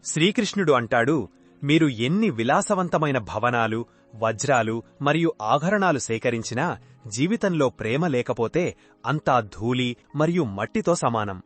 శ్రీకృష్ణుడు అంటాడు, మీరు ఎన్ని విలాసవంతమైన భవనాలు, వజ్రాలు మరియు ఆభరణాలు సేకరించినా జీవితంలో ప్రేమ లేకపోతే అంతా ధూళి మరియు మట్టితో సమానం.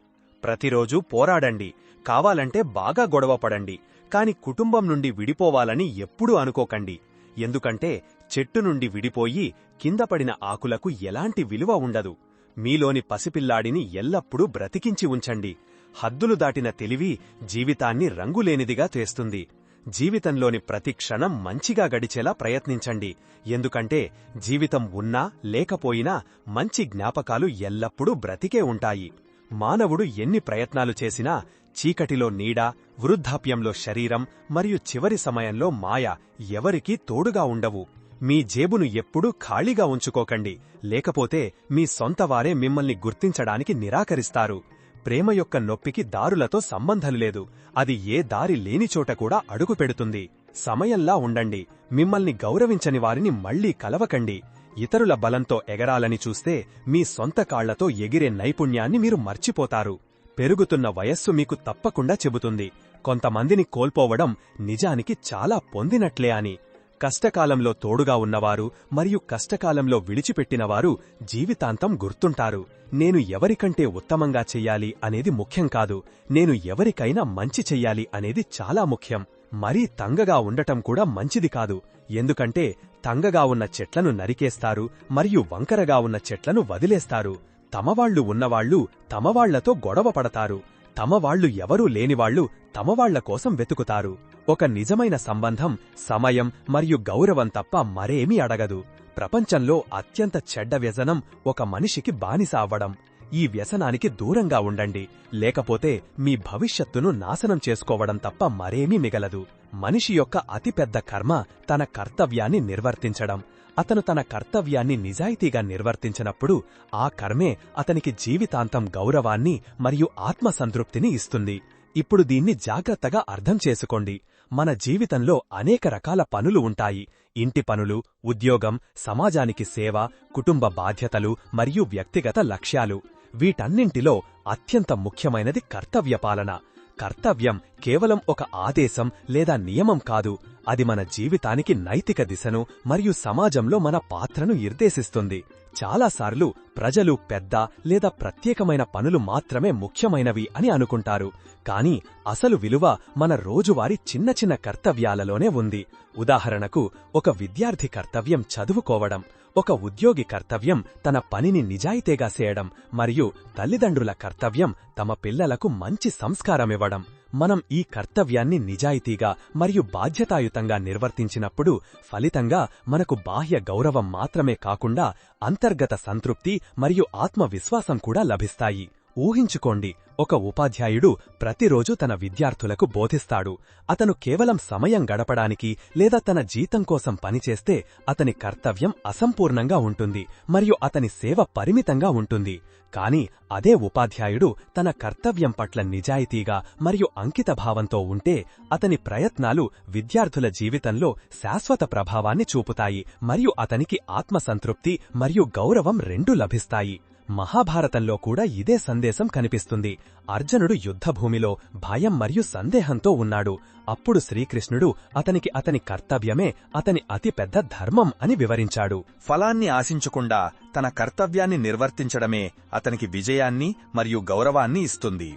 ప్రతిరోజూ పోరాడండి, కావాలంటే బాగా గొడవపడండి, కాని కుటుంబం నుండి విడిపోవాలని ఎప్పుడూ అనుకోకండి. ఎందుకంటే చెట్టు నుండి విడిపోయి కిందపడిన ఆకులకు ఎలాంటి విలువ ఉండదు. మీలోని పసిపిల్లాడిని ఎల్లప్పుడూ బ్రతికించి ఉంచండి. హద్దులు దాటిన తెలివి జీవితాన్ని రంగులేనిదిగా చేస్తుంది. జీవితంలోని ప్రతి క్షణం మంచిగా గడిచేలా ప్రయత్నించండి. ఎందుకంటే జీవితం ఉన్నా లేకపోయినా మంచి జ్ఞాపకాలు ఎల్లప్పుడూ బ్రతికే ఉంటాయి. మానవుడు ఎన్ని ప్రయత్నాలు చేసినా చీకటిలో నీడ, వృద్ధాప్యంలో శరీరం మరియు చివరి సమయంలో మాయ ఎవరికీ తోడుగా ఉండవు. మీ జేబును ఎప్పుడూ ఖాళీగా ఉంచుకోకండి, లేకపోతే మీ సొంతవారే మిమ్మల్ని గుర్తించడానికి నిరాకరిస్తారు. ప్రేమ యొక్క నొప్పికి దారులతో సంబంధం లేదు. అది ఏ దారి లేనిచోట కూడా అడుగుపెడుతుంది. సమయంలా ఉండండి. మిమ్మల్ని గౌరవించని వారిని మళ్లీ కలవకండి. ఇతరుల బలంతో ఎగరాలని చూస్తే మీ సొంత కాళ్లతో ఎగిరే నైపుణ్యాన్ని మీరు మర్చిపోతారు. పెరుగుతున్న వయస్సు మీకు తప్పకుండా చెబుతుంది, కొంతమందిని కోల్పోవడం నిజానికి చాలా పొందినట్లే అని. కష్టకాలంలో తోడుగా ఉన్నవారు మరియు కష్టకాలంలో విడిచిపెట్టినవారు జీవితాంతం గుర్తుంటారు. నేను ఎవరికంటే ఉత్తమంగా చెయ్యాలి అనేది ముఖ్యం కాదు, నేను ఎవరికైనా మంచి చెయ్యాలి అనేది చాలా ముఖ్యం. మరీ తంగగా ఉండటం కూడా మంచిది కాదు. ఎందుకంటే తంగగా ఉన్న చెట్లను నరికేస్తారు మరియు వంకరగా ఉన్న చెట్లను వదిలేస్తారు. తమవాళ్లు ఉన్నవాళ్లు తమవాళ్లతో గొడవ పడతారు. తమవాళ్లు ఎవరూ లేనివాళ్లు తమవాళ్ల కోసం వెతుకుతారు. ఒక నిజమైన సంబంధం సమయం మరియు గౌరవం తప్ప మరేమీ అడగదు. ప్రపంచంలో అత్యంత చెడ్డ వ్యసనం ఒక మనిషికి బానిస అవ్వడం. ఈ వ్యసనానికి దూరంగా ఉండండి, లేకపోతే మీ భవిష్యత్తును నాశనం చేసుకోవడం తప్ప మరేమీ మిగలదు. మనిషి యొక్క అతిపెద్ద కర్మ తన కర్తవ్యాన్ని నిర్వర్తించడం. అతను తన కర్తవ్యాన్ని నిజాయితీగా నిర్వర్తించినప్పుడు ఆ కర్మే అతనికి జీవితాంతం గౌరవాన్ని మరియు ఆత్మసంతృప్తిని ఇస్తుంది. ఇప్పుడు దీన్ని జాగ్రత్తగా అర్థం చేసుకోండి. మన జీవితంలో అనేక రకాల పనులు ఉంటాయి. ఇంటి పనులు, ఉద్యోగం, సమాజానికి సేవ, కుటుంబ బాధ్యతలు మరియు వ్యక్తిగత లక్ష్యాలు. వీటన్నింటిలో అత్యంత ముఖ్యమైనది కర్తవ్యపాలన. కర్తవ్యం కేవలం ఒక ఆదేశం లేదా నియమం కాదు, అది మన జీవితానికి నైతిక దిశను మరియు సమాజంలో మన పాత్రను నిర్దేశిస్తుంది. చాలాసార్లు ప్రజలు పెద్ద లేదా ప్రత్యేకమైన పనులు మాత్రమే ముఖ్యమైనవి అని అనుకుంటారు, కాని అసలు విలువ మన రోజువారీ చిన్న చిన్న కర్తవ్యాలలోనే ఉంది. ఉదాహరణకు, ఒక విద్యార్థి కర్తవ్యం చదువుకోవడం, ఒక ఉద్యోగి కర్తవ్యం తన పనిని నిజాయితీగా చేయడం, మరియు తల్లిదండ్రుల కర్తవ్యం తమ పిల్లలకు మంచి సంస్కారమివ్వడం. మనం ఈ కర్తవ్యాన్ని నిజాయితీగా మరియు బాధ్యతాయుతంగా నిర్వర్తించినప్పుడు ఫలితంగా మనకు బాహ్య గౌరవం మాత్రమే కాకుండా అంతర్గత సంతృప్తి మరియు ఆత్మవిశ్వాసం కూడా లభిస్తాయి. ఊహించుకోండి, ఒక ఉపాధ్యాయుడు ప్రతిరోజు తన విద్యార్థులకు బోధిస్తాడు. అతను కేవలం సమయం గడపడానికి లేదా తన జీతం కోసం పనిచేస్తే అతని కర్తవ్యం అసంపూర్ణంగా ఉంటుంది మరియు అతని సేవ పరిమితంగా ఉంటుంది. కాని అదే ఉపాధ్యాయుడు తన కర్తవ్యం పట్ల నిజాయితీగా మరియు అంకితభావంతో ఉంటే అతని ప్రయత్నాలు విద్యార్థుల జీవితంలో శాశ్వత ప్రభావాన్ని చూపుతాయి మరియు అతనికి ఆత్మసంతృప్తి మరియు గౌరవం రెండూ లభిస్తాయి. మహాభారతంలో కూడా ఇదే సందేశం కనిపిస్తుంది. అర్జునుడు యుద్ధభూమిలో భయం మరియు సందేహంతో ఉన్నాడు. అప్పుడు శ్రీకృష్ణుడు అతనికి అతని కర్తవ్యమే అతని అతిపెద్ద ధర్మం అని వివరించాడు. ఫలాన్ని ఆశించకుండా తన కర్తవ్యాన్ని నిర్వర్తించడమే అతనికి విజయాన్ని మరియు గౌరవాన్ని ఇస్తుంది.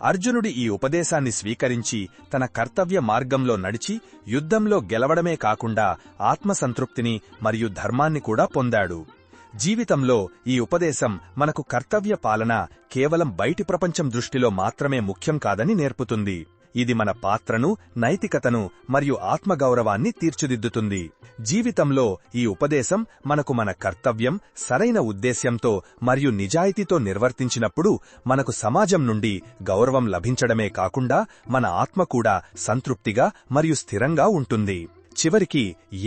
అర్జునుడి ఈ ఉపదేశాన్ని స్వీకరించి తన కర్తవ్య మార్గంలో నడిచి యుద్ధంలో గెలవడమే కాకుండా ఆత్మసంతృప్తిని మరియు ధర్మాన్ని కూడా పొందాడు. జీవితంలో ఈ ఉపదేశం మనకు కర్తవ్య పాలన కేవలం బయటి ప్రపంచం దృష్టిలో మాత్రమే ముఖ్యం కాదని నేర్పుతుంది. ఇది మన పాత్రను, నైతికతను మరియు ఆత్మగౌరవాన్ని తీర్చిదిద్దుతుంది. జీవితంలో ఈ ఉపదేశం మనకు మన కర్తవ్యం సరైన ఉద్దేశ్యంతో మరియు నిజాయితీతో నిర్వర్తించినప్పుడు మనకు సమాజం నుండి గౌరవం లభించడమే కాకుండా మన ఆత్మ కూడా సంతృప్తిగా మరియు స్థిరంగా ఉంటుంది. చివరికి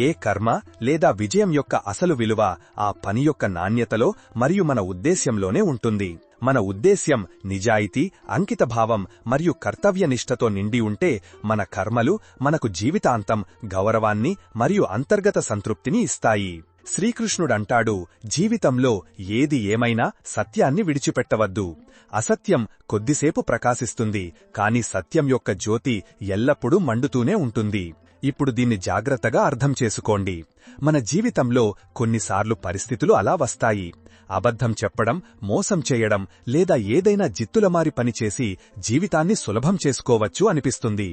ఏ కర్మ లేదా విజయం యొక్క అసలు విలువ ఆ పని యొక్క నాణ్యతలో మరియు మన ఉద్దేశ్యంలోనే ఉంటుంది. మన ఉద్దేశ్యం నిజాయితీ, అంకితభావం మరియు కర్తవ్యనిష్టతో నిండి ఉంటే మన కర్మలు మనకు జీవితాంతం గౌరవాన్ని మరియు అంతర్గత సంతృప్తిని ఇస్తాయి. శ్రీకృష్ణుడంటాడు, జీవితంలో ఏది ఏమైనా సత్యాన్ని విడిచిపెట్టవద్దు. అసత్యం కొద్దిసేపు ప్రకాశిస్తుంది, కాని సత్యం యొక్క జ్యోతి ఎల్లప్పుడూ మండుతూనే ఉంటుంది. ఇప్పుడు దీన్ని జాగ్రత్తగా అర్థం చేసుకోండి. మన జీవితంలో కొన్నిసార్లు పరిస్థితులు అలా వస్తాయి. అబద్ధం చెప్పడం, మోసం చేయడం లేదా ఏదైనా జిత్తులమారి పనిచేసి జీవితాన్ని సులభం చేసుకోవచ్చు అనిపిస్తుంది.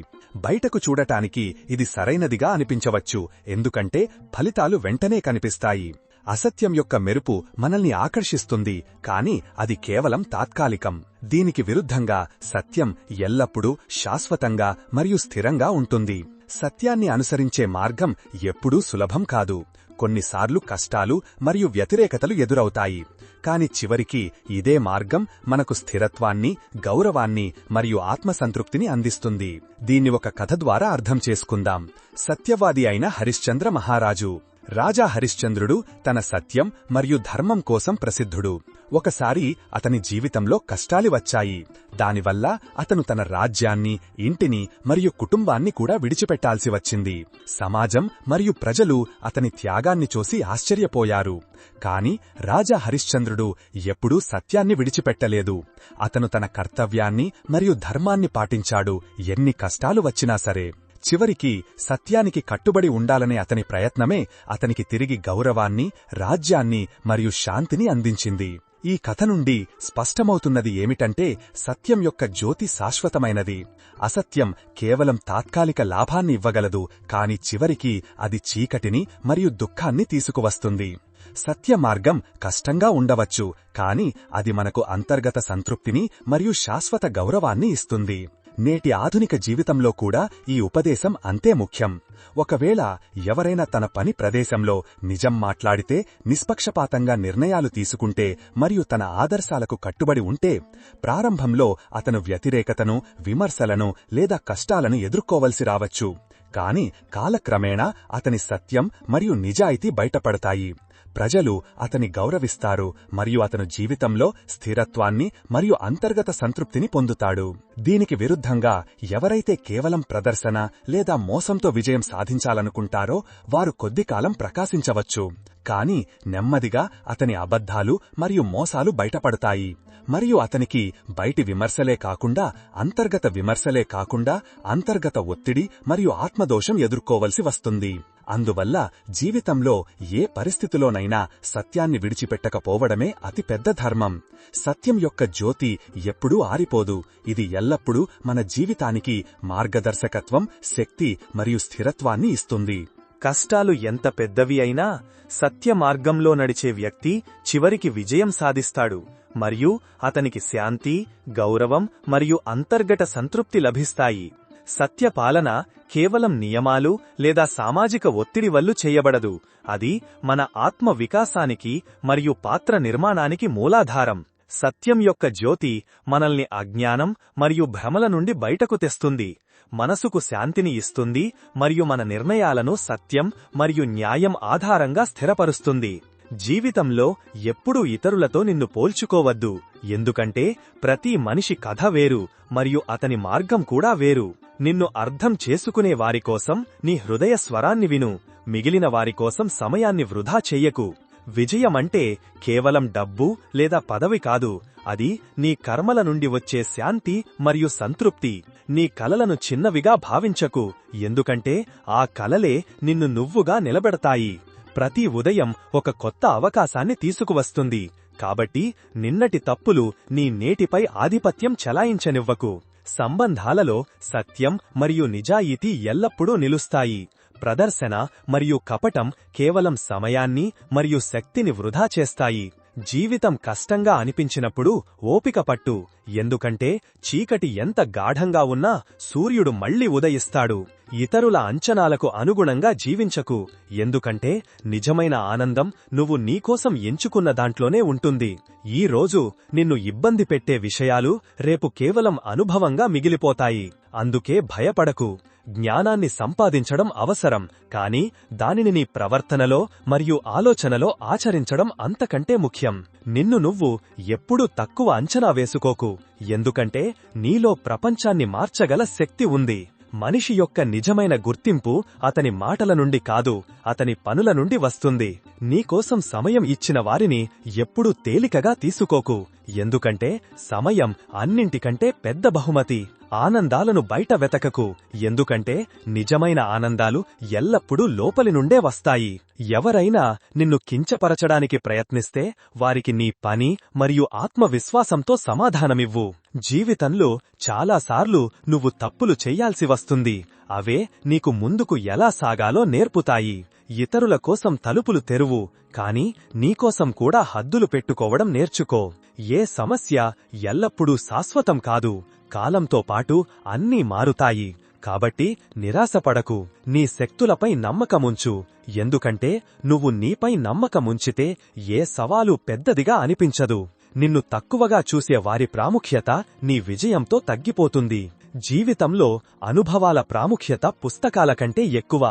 బయటకు చూడటానికి ఇది సరైనదిగా అనిపించవచ్చు, ఎందుకంటే ఫలితాలు వెంటనే కనిపిస్తాయి. అసత్యం యొక్క మెరుపు మనల్ని ఆకర్షిస్తుంది, కాని అది కేవలం తాత్కాలికం. దీనికి విరుద్ధంగా సత్యం ఎల్లప్పుడూ శాశ్వతంగా మరియు స్థిరంగా ఉంటుంది. సత్యాన్ని అనుసరించే మార్గం ఎప్పుడూ సులభం కాదు. కొన్నిసార్లు కష్టాలు మరియు వ్యతిరేకతలు ఎదురవుతాయి. కాని చివరికి ఇదే మార్గం మనకు స్థిరత్వాన్ని, గౌరవాన్ని మరియు ఆత్మసంతృప్తిని అందిస్తుంది. దీన్ని ఒక కథ ద్వారా అర్థం చేసుకుందాం. సత్యవాది అయిన హరిశ్చంద్ర మహారాజు. రాజా హరిశ్చంద్రుడు తన సత్యం మరియు ధర్మం కోసం ప్రసిద్ధుడు. ఒకసారి అతని జీవితంలో కష్టాలు వచ్చాయి. దానివల్ల అతను తన రాజ్యాన్ని, ఇంటిని మరియు కుటుంబాన్ని కూడా విడిచిపెట్టాల్సి వచ్చింది. సమాజం మరియు ప్రజలు అతని త్యాగాన్ని చూసి ఆశ్చర్యపోయారు. కాని రాజా హరిశ్చంద్రుడు ఎప్పుడూ సత్యాన్ని విడిచిపెట్టలేదు. అతను తన కర్తవ్యాన్ని మరియు ధర్మాన్ని పాటించాడు, ఎన్ని కష్టాలు వచ్చినా సరే. చివరికి సత్యానికి కట్టుబడి ఉండాలనే అతని ప్రయత్నమే అతనికి తిరిగి గౌరవాన్ని, రాజ్యాన్ని మరియు శాంతిని అందించింది. ఈ కథ నుండి స్పష్టమవుతున్నది ఏమిటంటే, సత్యం యొక్క జ్యోతి శాశ్వతమైనది. అసత్యం కేవలం తాత్కాలిక లాభాన్ని ఇవ్వగలదు, కాని చివరికి అది చీకటిని మరియు దుఃఖాన్ని తీసుకువస్తుంది. సత్య మార్గం కష్టంగా ఉండవచ్చు, కాని అది మనకు అంతర్గత సంతృప్తిని మరియు శాశ్వత గౌరవాన్ని ఇస్తుంది. నేటి ఆధునిక జీవితంలో కూడా ఈ ఉపదేశం అంతే ముఖ్యం. ఒకవేళ ఎవరైనా తన పని ప్రదేశంలో నిజం మాట్లాడితే, నిష్పక్షపాతంగా నిర్ణయాలు తీసుకుంటే మరియు తన ఆదర్శాలకు కట్టుబడి ఉంటే, ప్రారంభంలో అతను వ్యతిరేకతను, విమర్శలను లేదా కష్టాలను ఎదుర్కోవలసి రావచ్చు. కాని కాలక్రమేణా అతని సత్యం మరియు నిజాయితీ బయటపడతాయి. ప్రజలు అతని గౌరవిస్తారు మరియు అతను జీవితంలో స్థిరత్వాన్ని మరియు అంతర్గత సంతృప్తిని పొందుతాడు. దీనికి విరుద్ధంగా ఎవరైతే కేవలం ప్రదర్శన లేదా మోసంతో విజయం సాధించాలనుకుంటారో వారు కొద్దికాలం ప్రకాశించవచ్చు. కాని నెమ్మదిగా అతని అబద్ధాలు మరియు మోసాలు బయటపడతాయి మరియు అతనికి బయటి విమర్శలే కాకుండా, అంతర్గత విమర్శలే కాకుండా అంతర్గత ఒత్తిడి మరియు ఆత్మదోషం ఎదుర్కోవలసి వస్తుంది. అందువల్ల జీవితంలో ఏ పరిస్థితిలోనైనా సత్యాన్ని విడిచిపెట్టకపోవడమే అతిపెద్ద ధర్మం. సత్యం యొక్క జ్యోతి ఎప్పుడూ ఆరిపోదు. ఇది ఎల్లప్పుడూ మన జీవితానికి మార్గదర్శకత్వం, శక్తి మరియు స్థిరత్వాన్ని ఇస్తుంది. కష్టాలు ఎంత పెద్దవి అయినా సత్య మార్గంలో నడిచే వ్యక్తి చివరికి విజయం సాధిస్తాడు మరియు అతనికి శాంతి, గౌరవం మరియు అంతర్గత సంతృప్తి లభిస్తాయి. సత్యపాలన కేవలం నియమాలు లేదా సామాజిక ఒత్తిడి వల్ల చేయబడదు. అది మన ఆత్మ వికాసానికి మరియు పాత్ర నిర్మాణానికి మూలాధారం. సత్యం యొక్క జ్యోతి మనల్ని అజ్ఞానం మరియు భ్రమల నుండి బయటకు తెస్తుంది, మనసుకు శాంతిని ఇస్తుంది మరియు మన నిర్ణయాలను సత్యం మరియు న్యాయం ఆధారంగా స్థిరపరుస్తుంది. జీవితంలో ఎప్పుడూ ఇతరులతో నిన్ను పోల్చుకోవద్దు, ఎందుకంటే ప్రతి మనిషి కథ వేరు మరియు అతని మార్గం కూడా వేరు. నిన్ను అర్థం చేసుకునే వారికోసం నీ హృదయ స్వరాన్ని విను, మిగిలిన వారికోసం సమయాన్ని వృధా చెయ్యకు. విజయమంటే కేవలం డబ్బు లేదా పదవి కాదు, అది నీ కర్మల నుండి వచ్చే శాంతి మరియు సంతృప్తి. నీ కలలను చిన్నవిగా భావించకు, ఎందుకంటే ఆ కలలే నిన్ను నువ్వుగా నిలబెడతాయి. ప్రతి ఉదయం ఒక కొత్త అవకాశాన్ని తీసుకువస్తుంది, కాబట్టి నిన్నటి తప్పులు నీ నేటిపై ఆధిపత్యం చెలాయించనివ్వకు. సంబంధాలలో సత్యం మరియు నిజాయితీ ఎల్లప్పుడూ నిలుస్తాయి. ప్రదర్శన మరియు కపటం కేవలం సమయాన్ని మరియు శక్తిని వృధా చేస్తాయి. జీవితం కష్టంగా అనిపించినప్పుడు ఓపిక పట్టు, ఎందుకంటే చీకటి ఎంత గాఢంగా ఉన్నా సూర్యుడు మళ్లీ ఉదయిస్తాడు. ఇతరుల అంచనాలకు అనుగుణంగా జీవించకు, ఎందుకంటే నిజమైన ఆనందం నువ్వు నీకోసం ఎంచుకున్న దాంట్లోనే ఉంటుంది. ఈ రోజు నిన్ను ఇబ్బంది పెట్టే విషయాలు రేపు కేవలం అనుభవంగా మిగిలిపోతాయి. అందుకే భయపడకు. జ్ఞానాన్ని సంపాదించడం అవసరం, కాని దానిని నీ ప్రవర్తనలో మరియు ఆలోచనలో ఆచరించడం అంతకంటే ముఖ్యం. నిన్ను నువ్వు ఎప్పుడూ తక్కువ అంచనా వేసుకోకు, ఎందుకంటే నీలో ప్రపంచాన్ని మార్చగల శక్తి ఉంది. మనిషి యొక్క నిజమైన గుర్తింపు అతని మాటల నుండి కాదు, అతని పనుల నుండి వస్తుంది. నీకోసం సమయం ఇచ్చిన వారిని ఎప్పుడూ తేలికగా తీసుకోకు, ఎందుకంటే సమయం అన్నింటికంటే పెద్ద బహుమతి. ఆనందాలను బయట వెతకకు, ఎందుకంటే నిజమైన ఆనందాలు ఎల్లప్పుడూ లోపలి నుండే వస్తాయి. ఎవరైనా నిన్ను కించపరచడానికి ప్రయత్నిస్తే వారికి నీ పని మరియు ఆత్మవిశ్వాసంతో సమాధానమివ్వు. జీవితంలో చాలాసార్లు నువ్వు తప్పులు చెయ్యాల్సి వస్తుంది. అవే నీకు ముందుకు ఎలా సాగాలో నేర్పుతాయి. ఇతరుల కోసం తలుపులు తెరువు, కాని నీకోసం కూడా హద్దులు పెట్టుకోవడం నేర్చుకో. ఏ సమస్య ఎల్లప్పుడూ శాశ్వతం కాదు, కాలంతో పాటు అన్నీ మారుతాయి. కాబట్టి నిరాశపడకు, నీ శక్తులపై నమ్మకముంచు, ఎందుకంటే నువ్వు నీపై నమ్మకముంచితే ఏ సవాలు పెద్దదిగా అనిపించదు. నిన్ను తక్కువగా చూసే వారి ప్రాముఖ్యత నీ విజయంతో తగ్గిపోతుంది. జీవితంలో అనుభవాల ప్రాముఖ్యత పుస్తకాల కంటే ఎక్కువ,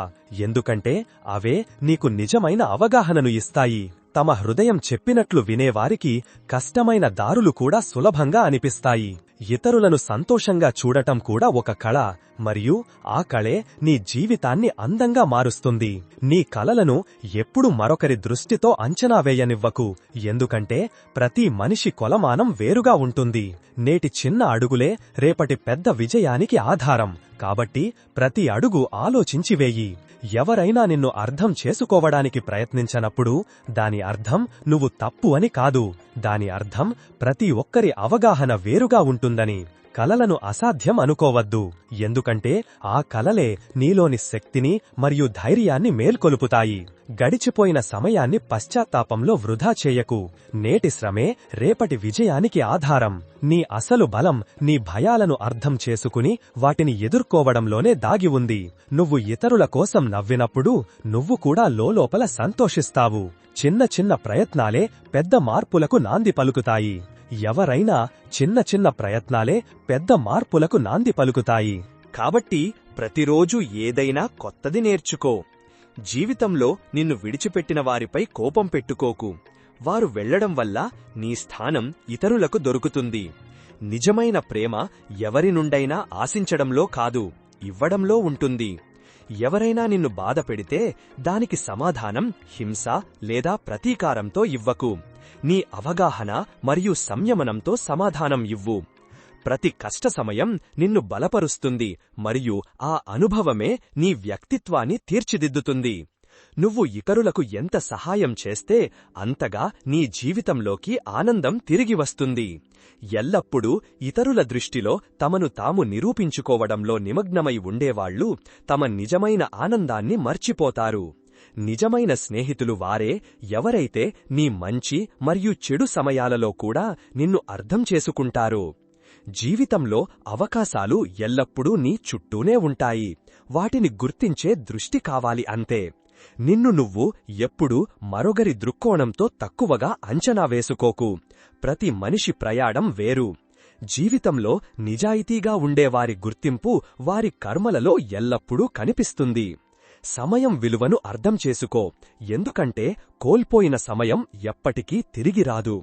ఎందుకంటే అవే నీకు నిజమైన అవగాహనను ఇస్తాయి. తమ హృదయం చెప్పినట్లు వినేవారికి కష్టమైన దారులు కూడా సులభంగా అనిపిస్తాయి. ఇతరులను సంతోషంగా చూడటం కూడా ఒక కళ, మరియు ఆ కళే నీ జీవితాన్ని అందంగా మారుస్తుంది. నీ కలలను ఎప్పుడూ మరొకరి దృష్టితో అంచనా వేయనివ్వకు, ఎందుకంటే ప్రతి మనిషి కొలమానం వేరుగా ఉంటుంది. నేటి చిన్న అడుగులే రేపటి పెద్ద విజయానికి ఆధారం. కాబట్టి ప్రతి అడుగు ఆలోచించి వేయి. ఎవరైనా నిన్ను అర్థం చేసుకోవడానికి ప్రయత్నించనప్పుడు దాని అర్థం నువ్వు తప్పు అని కాదు, దాని అర్థం ప్రతి ఒక్కరి అవగాహన వేరుగా ఉంటుందని. కలలను అసాధ్యం అనుకోవద్దు, ఎందుకంటే ఆ కలలే నీలోని శక్తిని మరియు ధైర్యాన్ని మేల్కొలుపుతాయి. గడిచిపోయిన సమయాన్ని పశ్చాత్తాపంలో వృధా చేయకు. నేటి శ్రమే రేపటి విజయానికి ఆధారం. నీ అసలు బలం నీ భయాలను అర్థం చేసుకుని వాటిని ఎదుర్కోవడంలోనే దాగి ఉంది. నువ్వు ఇతరుల కోసం నవ్వినప్పుడు నువ్వు కూడా లోలోపల సంతోషిస్తావు. చిన్న చిన్న ప్రయత్నాలే పెద్ద మార్పులకు నాంది పలుకుతాయి. ఎవరైనా చిన్న చిన్న ప్రయత్నాలే పెద్ద మార్పులకు నాంది పలుకుతాయి. కాబట్టి ప్రతిరోజూ ఏదైనా కొత్తది నేర్చుకో. జీవితంలో నిన్ను విడిచిపెట్టిన వారిపై కోపం పెట్టుకోకు. వారు వెళ్లడం వల్ల నీ స్థానం ఇతరులకు దొరుకుతుంది. నిజమైన ప్రేమ ఎవరి నుండైనా ఆశించడంలో కాదు, ఇవ్వడంలో ఉంటుంది. ఎవరైనా నిన్ను బాధ పెడితే దానికి సమాధానం హింస లేదా ప్రతీకారంతో ఇవ్వకు. నీ అవగాహన మరియు సంయమనంతో సమాధానం ఇవ్వు. ప్రతి కష్ట సమయం నిన్ను బలపరుస్తుంది మరియు ఆ అనుభవమే నీ వ్యక్తిత్వాన్ని తీర్చిదిద్దుతుంది. నువ్వు ఇతరులకు ఎంత సహాయం చేస్తే అంతగా నీ జీవితంలోకి ఆనందం తిరిగి వస్తుంది. ఎల్లప్పుడూ ఇతరుల దృష్టిలో తమను తాము నిరూపించుకోవడంలో నిమగ్నమై ఉండేవాళ్లు తమ నిజమైన ఆనందాన్ని మర్చిపోతారు. నిజమైన స్నేహితులు వారే ఎవరైతే నీ మంచి మరియు చెడు సమయాలలో కూడా నిన్ను అర్థం చేసుకుంటారో. జీవితంలో అవకాశాలు ఎల్లప్పుడూ నీ చుట్టూనే ఉంటాయి, వాటిని గుర్తించే దృష్టి కావాలి అంతే. నిన్ను నువ్వు ఎప్పుడూ మరొకరి దృక్కోణంతో తక్కువగా అంచనా వేసుకోకు. ప్రతి మనిషి ప్రయాణం వేరు. జీవితంలో నిజాయితీగా ఉండేవారి గుర్తింపు వారి కర్మలలో ఎల్లప్పుడూ కనిపిస్తుంది. సమయం విలువను అర్థం చేసుకో, ఎందుకంటే కోల్పోయిన సమయం ఎప్పటికీ తిరిగి రాదు.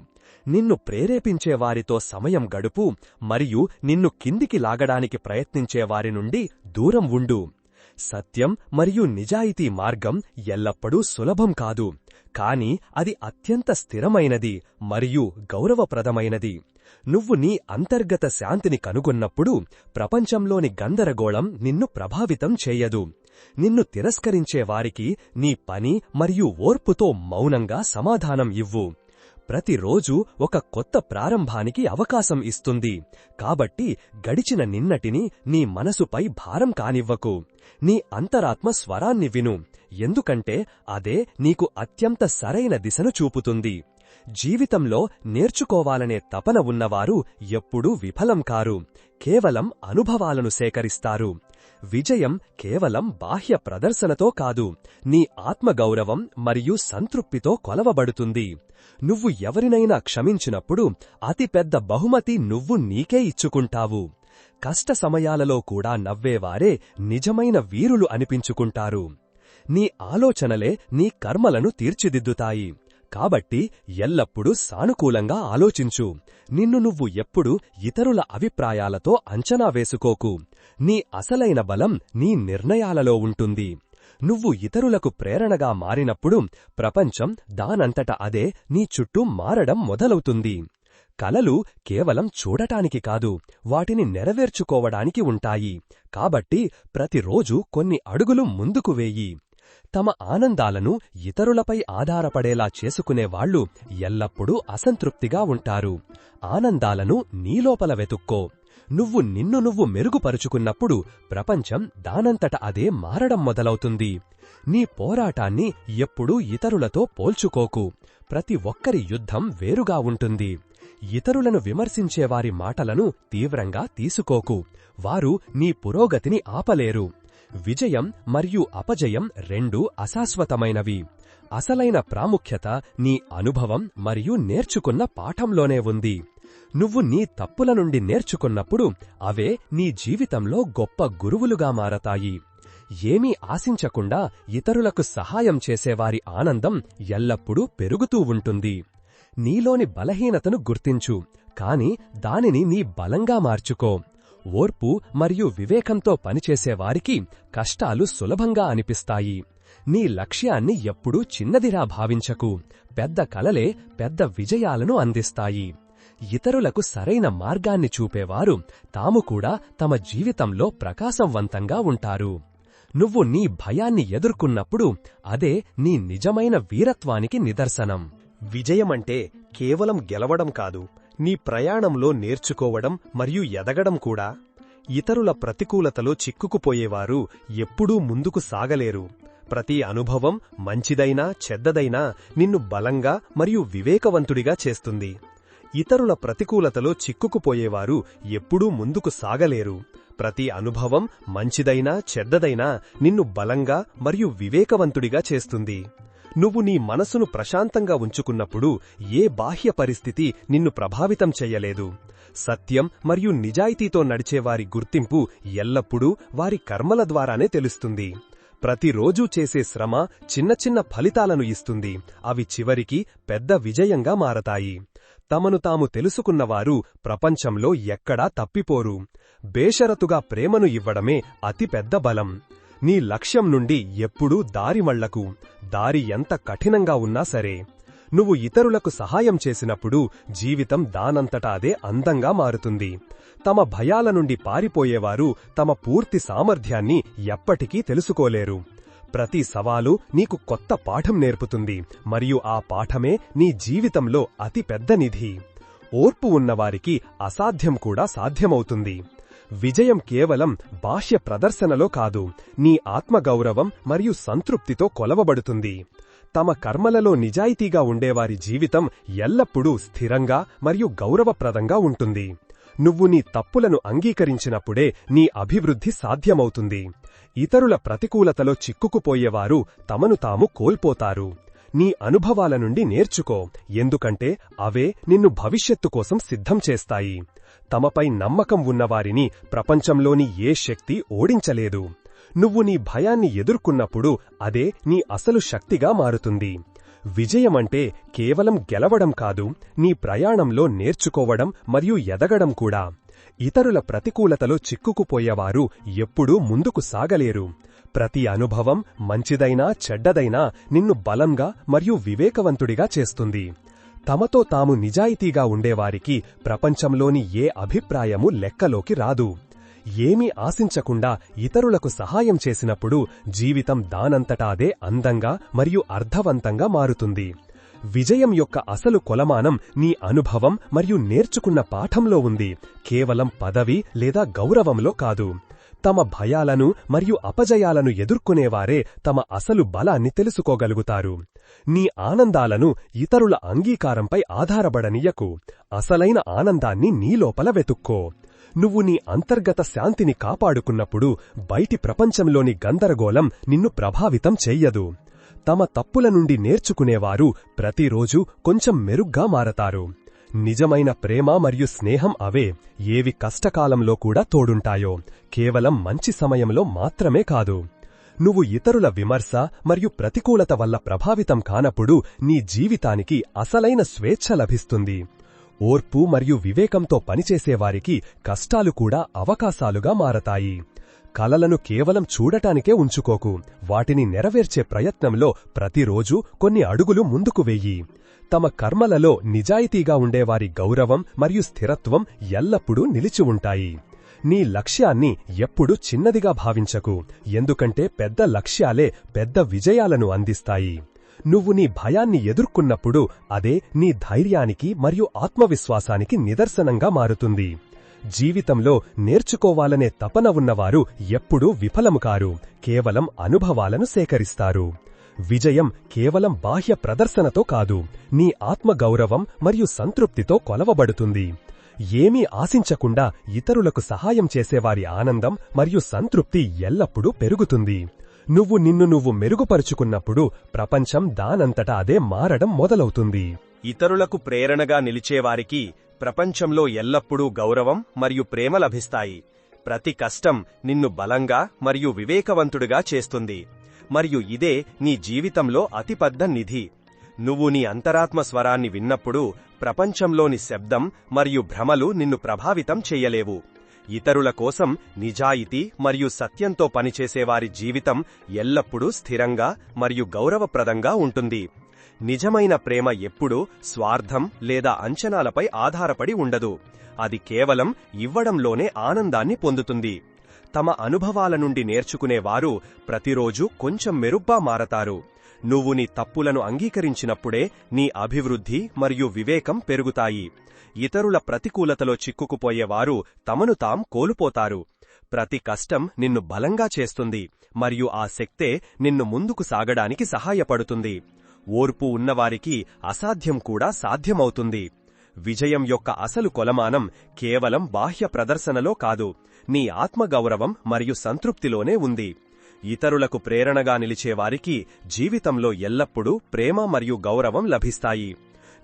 నిన్ను ప్రేరేపించేవారితో సమయం గడుపు మరియు నిన్ను కిందికి లాగడానికి ప్రయత్నించేవారి నుండి దూరం ఉండు. సత్యం మరియు నిజాయితీ మార్గం ఎల్లప్పుడూ సులభం కాదు, కాని అది అత్యంత స్థిరమైనది మరియు గౌరవప్రదమైనది. నువ్వు నీ అంతర్గత శాంతిని కనుగొన్నప్పుడు ప్రపంచంలోని గందరగోళం నిన్ను ప్రభావితం చేయదు. నిన్ను తిరస్కరించేవారికి నీ పని మరియు ఓర్పుతో మౌనంగా సమాధానం ఇవ్వు. ప్రతిరోజు ఒక కొత్త ప్రారంభానికి అవకాశం ఇస్తుంది. కాబట్టి గడిచిన నిన్నటిని నీ మనసుపై భారం కానివ్వకు. నీ అంతరాత్మ స్వరాన్ని విను, ఎందుకంటే అదే నీకు అత్యంత సరైన దిశను చూపుతుంది. జీవితంలో నేర్చుకోవాలనే తపన ఉన్నవారు ఎప్పుడూ విఫలం కారు, కేవలం అనుభవాలను సేకరిస్తారు. విజయం కేవలం బాహ్య ప్రదర్శనతో కాదు, నీ ఆత్మగౌరవం మరియు సంతృప్తితో కొలవబడుతుంది. నువ్వు ఎవరినైనా క్షమించినప్పుడు అతిపెద్ద బహుమతి నువ్వు నీకే ఇచ్చుకుంటావు. కష్ట సమయాలలో కూడా నవ్వేవారే నిజమైన వీరులు అనిపించుకుంటారు. నీ ఆలోచనలే నీ కర్మలను తీర్చిదిద్దుతాయి. కాబట్టి ఎల్లప్పుడూ సానుకూలంగా ఆలోచించు. నిన్ను నువ్వు ఎప్పుడూ ఇతరుల అభిప్రాయాలతో అంచనా వేసుకోకు. నీ అసలైన బలం నీ నిర్ణయాలలో ఉంటుంది. నువ్వు ఇతరులకు ప్రేరణగా మారినప్పుడు ప్రపంచం దానంతట అదే నీ చుట్టూ మారడం మొదలవుతుంది. కలలు కేవలం చూడటానికి కాదు, వాటిని నెరవేర్చుకోవడానికి ఉంటాయి. కాబట్టి ప్రతిరోజూ కొన్ని అడుగులు ముందుకు వేయి. తమ ఆనందాలను ఇతరులపై ఆధారపడేలా చేసుకునేవాళ్లు ఎల్లప్పుడూ అసంతృప్తిగా ఉంటారు. ఆనందాలను నీలోపల వెతుక్కో. నువ్వు నిన్ను నువ్వు మెరుగుపరుచుకున్నప్పుడు ప్రపంచం దానంతట అదే మారడం మొదలవుతుంది. నీ పోరాటాన్ని ఎప్పుడూ ఇతరులతో పోల్చుకోకు. ప్రతి ఒక్కరి యుద్ధం వేరుగా ఉంటుంది. ఇతరులను విమర్శించేవారి మాటలను తీవ్రంగా తీసుకోకు. వారు నీ పురోగతిని ఆపలేరు. విజయం మరియు అపజయం రెండూ అశాశ్వతమైనవి. అసలైన ప్రాముఖ్యత నీ అనుభవం మరియు నేర్చుకున్న పాఠంలోనే ఉంది. నువ్వు నీ తప్పుల నుండి నేర్చుకున్నప్పుడు అవే నీ జీవితంలో గొప్ప గురువులుగా మారతాయి. ఏమీ ఆశించకుండా ఇతరులకు సహాయం చేసేవారి ఆనందం ఎల్లప్పుడూ పెరుగుతూ ఉంటుంది. నీలోని బలహీనతను గుర్తించు, కాని దానిని నీ బలంగా మార్చుకో. ఓర్పు మరియు వివేకంతో పనిచేసేవారికి కష్టాలు సులభంగా అనిపిస్తాయి. నీ లక్ష్యాన్ని ఎప్పుడూ చిన్నదిరా భావించకు. పెద్ద కలలే పెద్ద విజయాలను అందిస్తాయి. ఇతరులకు సరైన మార్గాన్ని చూపేవారు తాము కూడా తమ జీవితంలో ప్రకాశవంతంగా ఉంటారు. నువ్వు నీ భయాన్ని ఎదుర్కొన్నప్పుడు అదే నీ నిజమైన వీరత్వానికి నిదర్శనం. విజయమంటే కేవలం గెలవడం కాదు, నీ ప్రయాణంలో నేర్చుకోవడం మరియు ఎదగడం కూడా. ఇతరుల ప్రతికూలతలో చిక్కుకుపోయేవారు ఎప్పుడూ ముందుకు సాగలేరు. ప్రతి అనుభవం, మంచిదైనా చెడ్డదైనా, నిన్ను బలంగా మరియు వివేకవంతుడిగా చేస్తుంది. ఇతరుల ప్రతికూలతలో చిక్కుకుపోయేవారు ఎప్పుడూ ముందుకు సాగలేరు. ప్రతి అనుభవం, మంచిదైనా చెడ్డదైనా, నిన్ను బలంగా మరియు వివేకవంతుడిగా చేస్తుంది. నువ్వు నీ మనసును ప్రశాంతంగా ఉంచుకున్నప్పుడు ఏ బాహ్య పరిస్థితి నిన్ను ప్రభావితం చెయ్యలేదు. సత్యం మరియు నిజాయితీతో నడిచేవారి గుర్తింపు ఎల్లప్పుడూ వారి కర్మల ద్వారానే తెలుస్తుంది. ప్రతిరోజూ చేసే శ్రమ చిన్న చిన్న ఫలితాలను ఇస్తుంది. అవి చివరికి పెద్ద విజయంగా మారతాయి. తమను తాము తెలుసుకున్నవారు ప్రపంచంలో ఎక్కడా తప్పిపోరు. బేషరతుగా ప్రేమను ఇవ్వడమే అతిపెద్ద బలం. నీ లక్ష్యం నుండి ఎప్పుడూ దారి మళ్లకు. దారి ఎంత కఠినంగా ఉన్నా సరే. నువ్వు ఇతరులకు సహాయం చేసినప్పుడు జీవితం దానంతటా అదే అందంగా మారుతుంది. తమ భయాల నుండి పారిపోయేవారు తమ పూర్తి సామర్థ్యాన్ని ఎప్పటికీ తెలుసుకోలేరు. ప్రతి సవాలు నీకు కొత్త పాఠం నేర్పుతుంది, మరియు ఆ పాఠమే నీ జీవితంలో అతి పెద్ద నిధి. ఓర్పు ఉన్నవారికి అసాధ్యం కూడా సాధ్యమవుతుంది. విజయం కేవలం బాహ్య ప్రదర్శనలో కాదు, నీ ఆత్మగౌరవం మరియు సంతృప్తితో కొలవబడుతుంది. తమ కర్మలలో నిజాయితీగా ఉండేవారి జీవితం ఎల్లప్పుడూ స్థిరంగా మరియు గౌరవప్రదంగా ఉంటుంది. నువ్వు నీ తప్పులను అంగీకరించినప్పుడే నీ అభివృద్ధి సాధ్యమవుతుంది. ఇతరుల ప్రతికూలతలో చిక్కుకుపోయేవారు తమను తాము కోల్పోతారు. నీ అనుభవాల నుండి నేర్చుకో, ఎందుకంటే అవే నిన్ను భవిష్యత్తు కోసం సిద్ధం చేస్తాయి. తమపై నమ్మకం ఉన్నవారిని ప్రపంచంలోని ఏ శక్తి ఓడించలేదు. నువ్వు నీ భయాన్ని ఎదుర్కొన్నప్పుడు అదే నీ అసలు శక్తిగా మారుతుంది. విజయమంటే కేవలం గెలవడం కాదు, నీ ప్రయాణంలో నేర్చుకోవడం మరియు ఎదగడం కూడా. ఇతరుల ప్రతికూలతలో చిక్కుకుపోయేవారు ఎప్పుడూ ముందుకు సాగలేరు. ప్రతి అనుభవం, మంచిదైనా చెడ్డదైనా, నిన్ను బలంగా మరియు వివేకవంతుడిగా చేస్తుంది. తమతో తాము నిజాయితీగా ఉండేవారికి ప్రపంచంలోని ఏ అభిప్రాయమూ లెక్కలోకి రాదు. ఏమీ ఆశించకుండా ఇతరులకు సహాయం చేసినప్పుడు జీవితం దానంతటా అదే అందంగా మరియు అర్థవంతంగా మారుతుంది. విజయం యొక్క అసలు కొలమానం నీ అనుభవం మరియు నేర్చుకున్న పాఠంలో ఉంది, కేవలం పదవి లేదా గౌరవంలో కాదు. తమ భయాలను మరియు అపజయాలను ఎదుర్కొనేవారే తమ అసలు బలాన్ని తెలుసుకోగలుగుతారు. నీ ఆనందాలను ఇతరుల అంగీకారంపై ఆధారపడనీయకు. అసలైన ఆనందాన్ని నీలోపల వెతుక్కో. నువ్వు నీ అంతర్గత శాంతిని కాపాడుకున్నప్పుడు బయటి ప్రపంచంలోని గందరగోళం నిన్ను ప్రభావితం చెయ్యదు. తమ తప్పుల నుండి నేర్చుకునేవారు ప్రతిరోజూ కొంచెం మెరుగ్గా మారతారు. నిజమైన ప్రేమ మరియు స్నేహం అవే, ఏవి కష్టకాలంలో కూడా తోడుంటాయో, కేవలం మంచి సమయంలో మాత్రమే కాదు. నువ్వు ఇతరుల విమర్శ మరియు ప్రతికూలత వల్ల ప్రభావితం కానప్పుడు నీ జీవితానికి అసలైన స్వేచ్ఛ లభిస్తుంది. ఓర్పు మరియు వివేకంతో పనిచేసేవారికి కష్టాలు కూడా అవకాశాలుగా మారతాయి. కలలను కేవలం చూడటానికే ఉంచుకోకు, వాటిని నెరవేర్చే ప్రయత్నంలో ప్రతిరోజూ కొన్ని అడుగులు ముందుకు వెయ్యి. తమ కర్మలలో నిజాయితీగా ఉండేవారి గౌరవం మరియు స్థిరత్వం ఎల్లప్పుడూ నిలిచి ఉంటాయి. నీ లక్ష్యాన్ని ఎప్పుడూ చిన్నదిగా భావించకు, ఎందుకంటే పెద్ద లక్ష్యాలే పెద్ద విజయాలను అందిస్తాయి. నువ్వు నీ భయాన్ని ఎదుర్కొన్నప్పుడు అదే నీ ధైర్యానికి మరియు ఆత్మవిశ్వాసానికి నిదర్శనంగా మారుతుంది. జీవితంలో నేర్చుకోవాలనే తపన ఉన్నవారు ఎప్పుడూ విఫలము కారు, కేవలం అనుభవాలను సేకరిస్తారు. విజయం కేవలం బాహ్య ప్రదర్శనతో కాదు, నీ ఆత్మగౌరవం మరియు సంతృప్తితో కొలవబడుతుంది. ఏమీ ఆశించకుండా ఇతరులకు సహాయం చేసేవారి ఆనందం మరియు సంతృప్తి ఎల్లప్పుడూ పెరుగుతుంది. నువ్వు నిన్ను మెరుగుపరుచుకున్నప్పుడు ప్రపంచం దానంతటా అదే మారడం మొదలవుతుంది. ఇతరులకు ప్రేరణగా నిలిచేవారికి ప్రపంచంలో ఎల్లప్పుడూ గౌరవం మరియు ప్రేమ లభిస్తాయి. ప్రతి కష్టం నిన్ను బలంగా మరియు వివేకవంతుడిగా చేస్తుంది, మరియు ఇదే నీ జీవితంలో అతిపెద్ద నిధి. నువ్వు నీ అంతరాత్మ స్వరాన్ని విన్నప్పుడు ప్రపంచంలోని శబ్దం మరియు భ్రమలు నిన్ను ప్రభావితం చెయ్యలేవు. ఇతరుల కోసం నిజాయితీ మరియు సత్యంతో పనిచేసేవారి జీవితం ఎల్లప్పుడూ స్థిరంగా మరియు గౌరవప్రదంగా ఉంటుంది. నిజమైన ప్రేమ ఎప్పుడూ స్వార్థం లేదా అంచనాలపై ఆధారపడి ఉండదు. అది కేవలం ఇవ్వడంలోనే ఆనందాన్ని పొందుతుంది. తమ అనుభవాల నుండి నేర్చుకునేవారు ప్రతిరోజు కొంచెం మెరుగ్గా మారతారు. నువ్వు నీ తప్పులను అంగీకరించినప్పుడే నీ అభివృద్ధి మరియు వివేకం పెరుగుతాయి. ఇతరుల ప్రతికూలతలో చిక్కుకుపోయేవారు తమను తాం కోల్పోతారు. ప్రతి కష్టం నిన్ను బలంగా చేస్తుంది, మరియు ఆ శక్తే నిన్ను ముందుకు సాగడానికి సహాయపడుతుంది. ఓర్పు ఉన్నవారికి అసాధ్యం కూడా సాధ్యమవుతుంది. విజయం యొక్క అసలు కొలమానం కేవలం బాహ్య ప్రదర్శనలో కాదు, నీ ఆత్మగౌరవం మరియు సంతృప్తిలోనే ఉంది. ఇతరులకు ప్రేరణగా నిలిచేవారికి జీవితంలో ఎల్లప్పుడూ ప్రేమ మరియు గౌరవం లభిస్తాయి.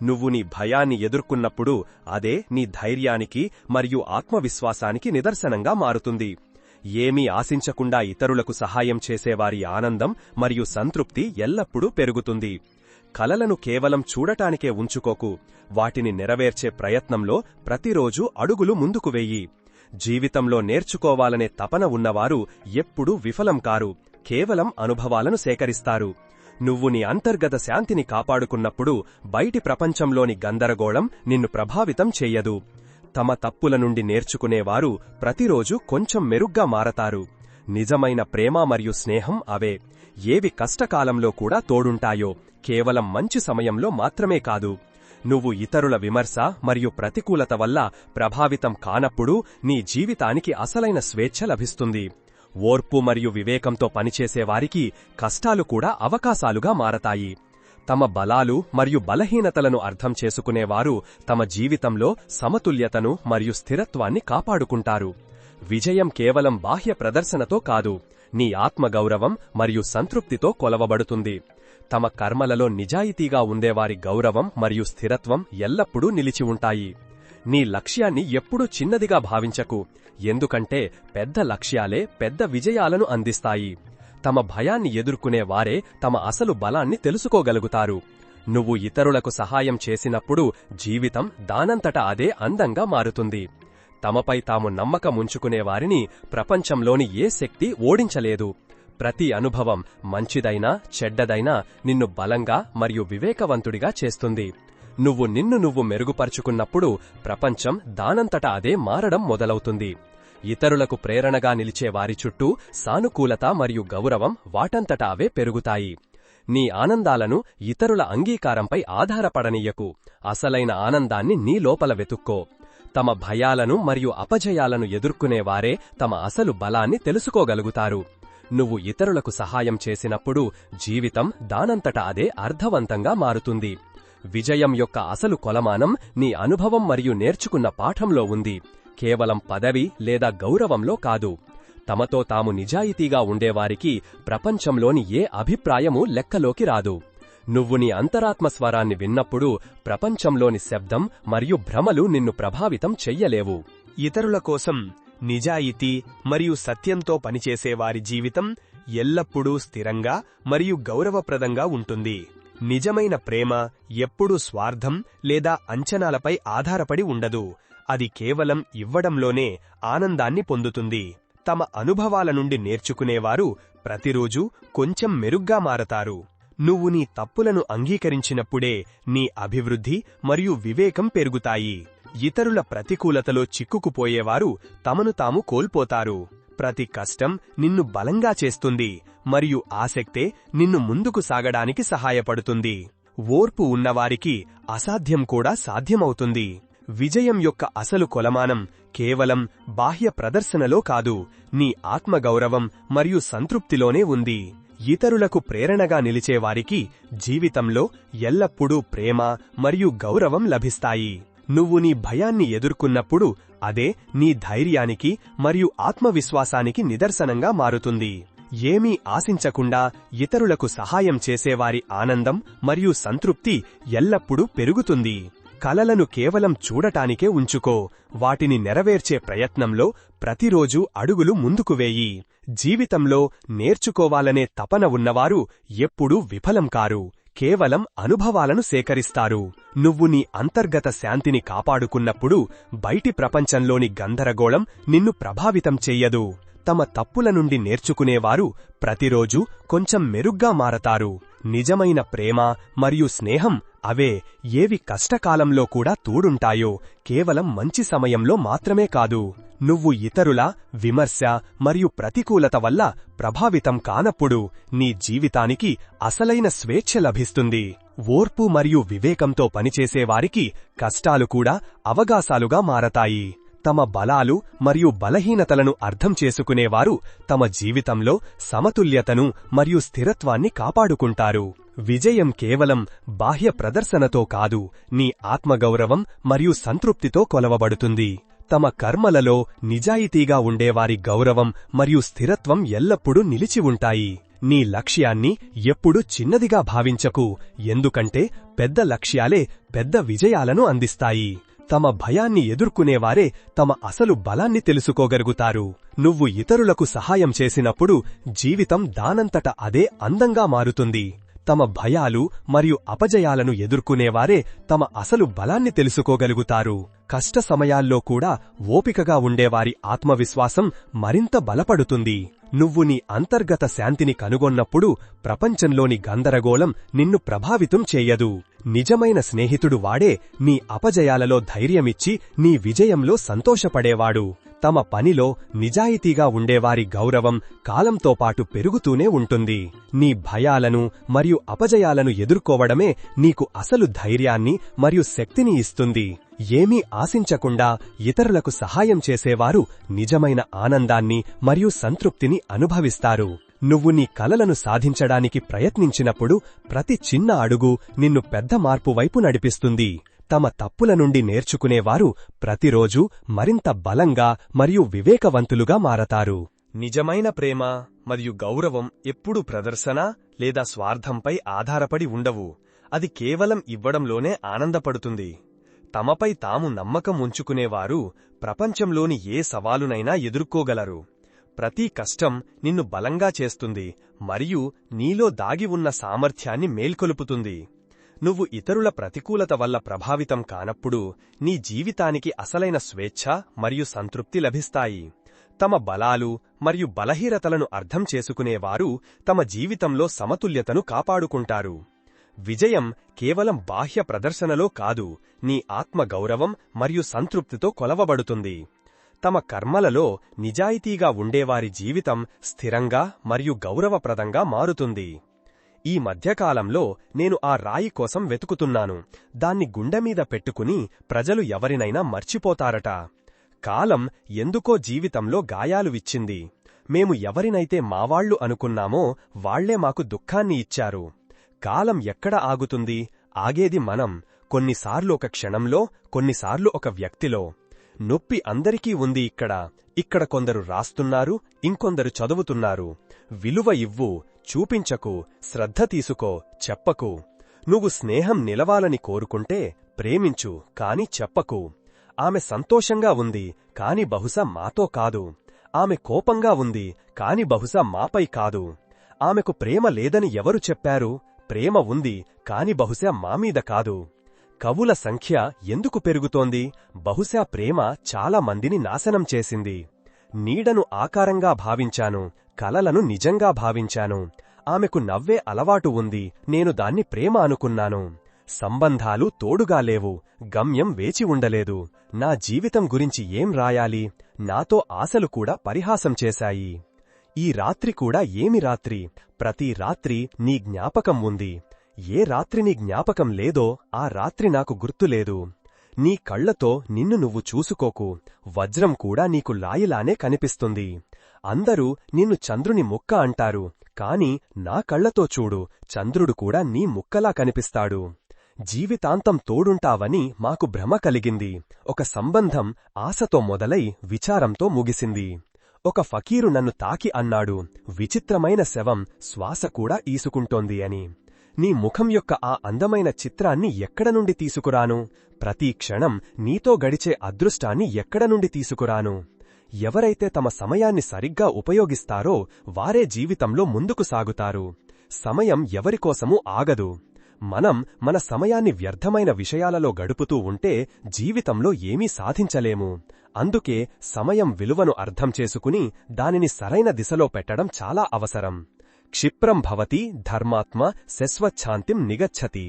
నువ్వు నీ భయాన్ని ఎదుర్కొన్నప్పుడు అదే నీ ధైర్యానికి మరియు ఆత్మవిశ్వాసానికి నిదర్శనంగా మారుతుంది. ఏమీ ఆశించకుండా ఇతరులకు సహాయం చేసేవారి ఆనందం మరియు సంతృప్తి ఎల్లప్పుడూ పెరుగుతుంది. కలలను కేవలం చూడటానికే ఉంచుకోకు, వాటిని నెరవేర్చే ప్రయత్నంలో ప్రతిరోజూ అడుగులు ముందుకు వెయ్యి. జీవితంలో నేర్చుకోవాలనే తపన ఉన్నవారు ఎప్పుడూ విఫలం కారు, కేవలం అనుభవాలను సేకరిస్తారు. నువ్వు నీ అంతర్గత శాంతిని కాపాడుకున్నప్పుడు బయటి ప్రపంచంలోని గందరగోళం నిన్ను ప్రభావితం చెయ్యదు. తమ తప్పుల నుండి నేర్చుకునేవారు ప్రతిరోజు కొంచెం మెరుగ్గా మారతారు. నిజమైన ప్రేమ మరియు స్నేహం అవే. ఏవి కష్టకాలంలో కూడా తోడుంటాయో, కేవలం మంచి సమయంలో మాత్రమే కాదు. నువ్వు ఇతరుల విమర్శ మరియు ప్రతికూలత వల్ల ప్రభావితం కానప్పుడు నీ జీవితానికి అసలైన స్వేచ్ఛ లభిస్తుంది. ఓర్పు మరియు వివేకంతో పనిచేసేవారికి కష్టాలు కూడా అవకాశాలుగా మారతాయి. తమ బలాలు మరియు బలహీనతలను అర్థం చేసుకునేవారు తమ జీవితంలో సమతుల్యతను మరియు స్థిరత్వాన్ని కాపాడుకుంటారు. విజయం కేవలం బాహ్య ప్రదర్శనతో కాదు, నీ ఆత్మగౌరవం మరియు సంతృప్తితో కొలవబడుతుంది. తమ కర్మలలో నిజాయితీగా ఉండేవారి గౌరవం మరియు స్థిరత్వం ఎల్లప్పుడూ నిలిచి ఉంటాయి. నీ లక్ష్యాన్ని ఎప్పుడూ చిన్నదిగా భావించకు, ఎందుకంటే పెద్ద లక్ష్యాలే పెద్ద విజయాలను అందిస్తాయి. తమ భయాన్ని ఎదుర్కొనే వారే తమ అసలు బలాన్ని తెలుసుకోగలుగుతారు. నువ్వు ఇతరులకు సహాయం చేసినప్పుడు జీవితం దానంతట అదే అందంగా మారుతుంది. తమపై తాము నమ్మకముంచుకునేవారిని ప్రపంచంలోని ఏ శక్తి ఓడించలేదు. ప్రతి అనుభవం, మంచిదైనా చెడ్డదైనా, నిన్ను బలంగా మరియు వివేకవంతుడిగా చేస్తుంది. నువ్వు నిన్ను మెరుగుపరుచుకున్నప్పుడు ప్రపంచం దానంతట అదే మారడం మొదలవుతుంది. ఇతరులకు ప్రేరణగా నిలిచే వారి చుట్టూ సానుకూలత మరియు గౌరవం వాటంతటా అవే పెరుగుతాయి. నీ ఆనందాలను ఇతరుల అంగీకారంపై ఆధారపడనీయకు, అసలైన ఆనందాన్ని నీ లోపల వెతుక్కో. తమ భయాలను మరియు అపజయాలను ఎదుర్కొనేవారే తమ అసలు బలాన్ని తెలుసుకోగలుగుతారు. నువ్వు ఇతరులకు సహాయం చేసినప్పుడు జీవితం దానంతట అదే అర్థవంతంగా మారుతుంది. విజయం యొక్క అసలు కొలమానం నీ అనుభవం మరియు నేర్చుకున్న పాఠంలో ఉంది, కేవలం పదవి లేదా గౌరవంలో కాదు. తమతో తాము నిజాయితీగా ఉండేవారికి ప్రపంచంలోని ఏ అభిప్రాయమూ లెక్కలోకి రాదు. నువ్వు నీ అంతరాత్మ స్వరాన్ని విన్నప్పుడు ప్రపంచంలోని శబ్దం మరియు భ్రమలు నిన్ను ప్రభావితం చెయ్యలేవు. ఇతరుల కోసం నిజాయితీ మరియు సత్యంతో పనిచేసేవారి జీవితం ఎల్లప్పుడూ స్థిరంగా మరియు గౌరవప్రదంగా ఉంటుంది. నిజమైన ప్రేమ ఎప్పుడూ స్వార్థం లేదా అంచనాలపై ఆధారపడి ఉండదు. అది కేవలం ఇవ్వడంలోనే ఆనందాన్ని పొందుతుంది. తమ అనుభవాల నుండి నేర్చుకునేవారు ప్రతిరోజూ కొంచెం మెరుగ్గా మారతారు. నువ్వు నీ తప్పులను అంగీకరించినప్పుడే నీ అభివృద్ధి మరియు వివేకం పెరుగుతాయి. ఇతరుల ప్రతికూలతలో చిక్కుకుపోయేవారు తమను తాము కోల్పోతారు. ప్రతి కష్టం నిన్ను బలంగా చేస్తుంది మరియు ఆసక్తే నిన్ను ముందుకు సాగడానికి సహాయపడుతుంది. ఓర్పు ఉన్నవారికి అసాధ్యం కూడా సాధ్యమవుతుంది. విజయం యొక్క అసలు కొలమానం కేవలం బాహ్య ప్రదర్శనలో కాదు, నీ ఆత్మగౌరవం మరియు సంతృప్తిలోనే ఉంది. ఇతరులకు ప్రేరణగా నిలిచేవారికి జీవితంలో ఎల్లప్పుడూ ప్రేమ మరియు గౌరవం లభిస్తాయి. నువ్వు నీ భయాన్ని ఎదుర్కొన్నప్పుడు అదే నీ ధైర్యానికి మరియు ఆత్మవిశ్వాసానికి నిదర్శనంగా మారుతుంది. ఏమీ ఆశించకుండా ఇతరులకు సహాయం చేసేవారి ఆనందం మరియు సంతృప్తి ఎల్లప్పుడూ పెరుగుతుంది. కలలను కేవలం చూడటానికే ఉంచుకో, వాటిని నెరవేర్చే ప్రయత్నంలో ప్రతిరోజూ అడుగులు ముందుకు వేయి. జీవితంలో నేర్చుకోవాలనే తపన ఉన్నవారు ఎప్పుడూ విఫలం కారు, కేవలం అనుభవాలను సేకరిస్తారు. నువ్వు నీ అంతర్గత శాంతిని కాపాడుకున్నప్పుడు బయటి ప్రపంచంలోని గందరగోళం నిన్ను ప్రభావితం చెయ్యదు. తమ తప్పుల నుండి నేర్చుకునేవారు ప్రతిరోజూ కొంచెం మెరుగ్గా మారతారు. నిజమైన ప్రేమ మరియు స్నేహం అవే ఏవి కష్టకాలంలో కూడా తోడుంటాయో, కేవలం మంచి సమయంలో మాత్రమే కాదు. నువ్వు ఇతరుల విమర్శ మరియు ప్రతికూలత వల్ల ప్రభావితం కానప్పుడు నీ జీవితానికి అసలైన స్వేచ్ఛ లభిస్తుంది. ఓర్పు మరియు వివేకంతో పనిచేసేవారికి కష్టాలు కూడా అవకాశాలుగా మారతాయి. తమ బలాలు మరియు బలహీనతలను అర్థం చేసుకునేవారు తమ జీవితంలో సమతుల్యతను మరియు స్థిరత్వాన్ని కాపాడుకుంటారు. విజయం కేవలం బాహ్య ప్రదర్శనతో కాదు, నీ ఆత్మగౌరవం మరియు సంతృప్తితో కొలవబడుతుంది. తమ కర్మలలో నిజాయితీగా ఉండేవారి గౌరవం మరియు స్థిరత్వం ఎల్లప్పుడూ నిలిచి ఉంటాయి. నీ లక్ష్యాన్ని ఎప్పుడూ చిన్నదిగా భావించకు, ఎందుకంటే పెద్ద లక్ష్యాలే పెద్ద విజయాలను అందిస్తాయి. తమ భయాన్ని ఎదుర్కొనేవారే తమ అసలు బలాన్ని తెలుసుకోగలుగుతారు. నువ్వు ఇతరులకు సహాయం చేసినప్పుడు జీవితం దానంతట అదే అందంగా మారుతుంది. తమ భయాలు మరియు అపజయాలను ఎదుర్కొనేవారే తమ అసలు బలాన్ని తెలుసుకోగలుగుతారు. కష్ట సమయాల్లో కూడా ఓపికగా ఉండేవారి ఆత్మవిశ్వాసం మరింత బలపడుతుంది. నువ్వు నీ అంతర్గత శాంతిని కనుగొన్నప్పుడు ప్రపంచంలోని గందరగోళం నిన్ను ప్రభావితం చేయదు. నిజమైన స్నేహితుడు వాడే నీ అపజయాలలో ధైర్యమిచ్చి నీ విజయంలో సంతోషపడేవాడు. తమ పనిలో నిజాయితీగా ఉండేవారి గౌరవం కాలంతో పాటు పెరుగుతూనే ఉంటుంది. నీ భయాలను మరియు అపజయాలను ఎదుర్కోవడమే నీకు అసలు ధైర్యాన్ని మరియు శక్తిని ఇస్తుంది. ఏమీ ఆశించకుండా ఇతరులకు సహాయం చేసేవారు నిజమైన ఆనందాన్ని మరియు సంతృప్తిని అనుభవిస్తారు. నువ్వు నీ కలలను సాధించడానికి ప్రయత్నించినప్పుడు ప్రతి చిన్న అడుగు నిన్ను పెద్ద మార్పు వైపు నడిపిస్తుంది. తమ తప్పుల నుండి నేర్చుకునేవారు ప్రతిరోజూ మరింత బలంగా మరియు వివేకవంతులుగా మారతారు. నిజమైన ప్రేమ మరియు గౌరవం ఎప్పుడూ ప్రదర్శన లేదా స్వార్థంపై ఆధారపడి ఉండవు. అది కేవలం ఇవ్వడంలోనే ఆనందపడుతుంది. తమపై తాము నమ్మకం ఉంచుకునేవారు ప్రపంచంలోని ఏ సవాలునైనా ఎదుర్కోగలరు. ప్రతి కష్టం నిన్ను బలంగా చేస్తుంది మరియు నీలో దాగి ఉన్న సామర్థ్యాన్ని మేల్కొలుపుతుంది. నువ్వు ఇతరుల ప్రతికూలత వల్ల ప్రభావితం కానప్పుడు నీ జీవితానికి అసలైన స్వేచ్ఛ మరియు సంతృప్తి లభిస్తాయి. తమ బలాలు మరియు బలహీనతలను అర్థం చేసుకునేవారు తమ జీవితంలో సమతుల్యతను కాపాడుకుంటారు. విజయం కేవలం బాహ్య ప్రదర్శనలో కాదు, నీ ఆత్మగౌరవం మరియు సంతృప్తితో కొలవబడుతుంది. తమ కర్మలలో నిజాయితీగా ఉండేవారి జీవితం స్థిరంగా మరియు గౌరవప్రదంగా మారుతుంది. ఈ మధ్యకాలంలో నేను ఆ రాయి కోసం వెతుకుతున్నాను. దాన్ని గుండెమీద పెట్టుకుని ప్రజలు ఎవరినైనా మర్చిపోతారట. కాలం ఎందుకో జీవితంలో గాయాలు ఇచ్చింది. మేము ఎవరినైతే మావాళ్లు అనుకున్నామో వాళ్లే మాకు దుఃఖాన్ని ఇచ్చారు. కాలం ఎక్కడ ఆగుతుంది? ఆగేది మనం. కొన్నిసార్లు ఒక క్షణంలో, కొన్నిసార్లు ఒక వ్యక్తిలో. నొప్పి అందరికీ ఉంది ఇక్కడ కొందరు రాస్తున్నారు, ఇంకొందరు చదువుతున్నారు. విలువ ఇవ్వు, చూపించకు, శ్రద్ధ తీసుకో, చెప్పకు. నువ్వు స్నేహం నిలవాలని కోరుకుంటే ప్రేమించు, కాని చెప్పకు. ఆమె సంతోషంగా ఉంది, కాని బహుశా మాతో కాదు. ఆమె కోపంగా ఉంది, కాని బహుశా మాపై కాదు. ఆమెకు ప్రేమ లేదని ఎవరు చెప్పారు? ప్రేమ ఉంది, కాని బహుశా మామీద కాదు. కవుల సంఖ్య ఎందుకు పెరుగుతోంది? బహుశా ప్రేమ చాలా మందిని నాశనం చేసింది. నీడను ఆకారంగా భావించాను, కలలను నిజంగా భావించాను. ఆమెకు నవ్వే అలవాటు ఉంది, నేను దాన్ని ప్రేమ అనుకున్నాను. సంబంధాలు తోడుగా లేవు, గమ్యం వేచి ఉండలేదు. నా జీవితం గురించి ఏం రాయాలి? నాతో ఆశలు కూడా పరిహాసం చేశాయి. ఈ రాత్రి కూడా ఏమి రాత్రి? ప్రతి రాత్రి నీ జ్ఞాపకం ఉంది. ఏ రాత్రి నీ జ్ఞాపకం లేదో ఆ రాత్రి నాకు గుర్తులేదు. నీ కళ్లతో నిన్ను నువ్వు చూసుకోకు, వజ్రం కూడా నీకు లాయిలానే కనిపిస్తుంది. అందరూ నిన్ను చంద్రుని ముక్క అంటారు, కాని నా కళ్లతో చూడు, చంద్రుడు కూడా నీ ముక్కలా కనిపిస్తాడు. జీవితాంతం తోడుంటావని మాకు భ్రమ కలిగింది. ఒక సంబంధం ఆశతో మొదలై విచారంతో ముగిసింది. ఒక ఫకీరు నన్ను తాకి అన్నాడు, విచిత్రమైన శవం శ్వాస కూడా ఈసుకుంటోంది అని. నీ ముఖం యొక్క ఆ అందమైన చిత్రాన్ని ఎక్కడ నుండి తీసుకురాను? ప్రతి క్షణం నీతో గడిచే అదృష్టాన్ని ఎక్కడ నుండి తీసుకురాను? ఎవరైతే తమ సమయాన్ని సరిగ్గా ఉపయోగిస్తారో వారే జీవితంలో ముందుకు సాగుతారు. సమయం ఎవరికోసమూ ఆగదు. మనం మన సమయాన్ని వ్యర్థమైన విషయాలలో గడుపుతూ ఉంటే జీవితంలో ఏమీ సాధించలేము. అందుకే సమయం విలువను అర్థం చేసుకుని దానిని సరైన దిశలో పెట్టడం చాలా అవసరం. క్షిప్రం భవతి ధర్మాత్మ శశ్వచ్ఛాంతిం నిగచ్చతి.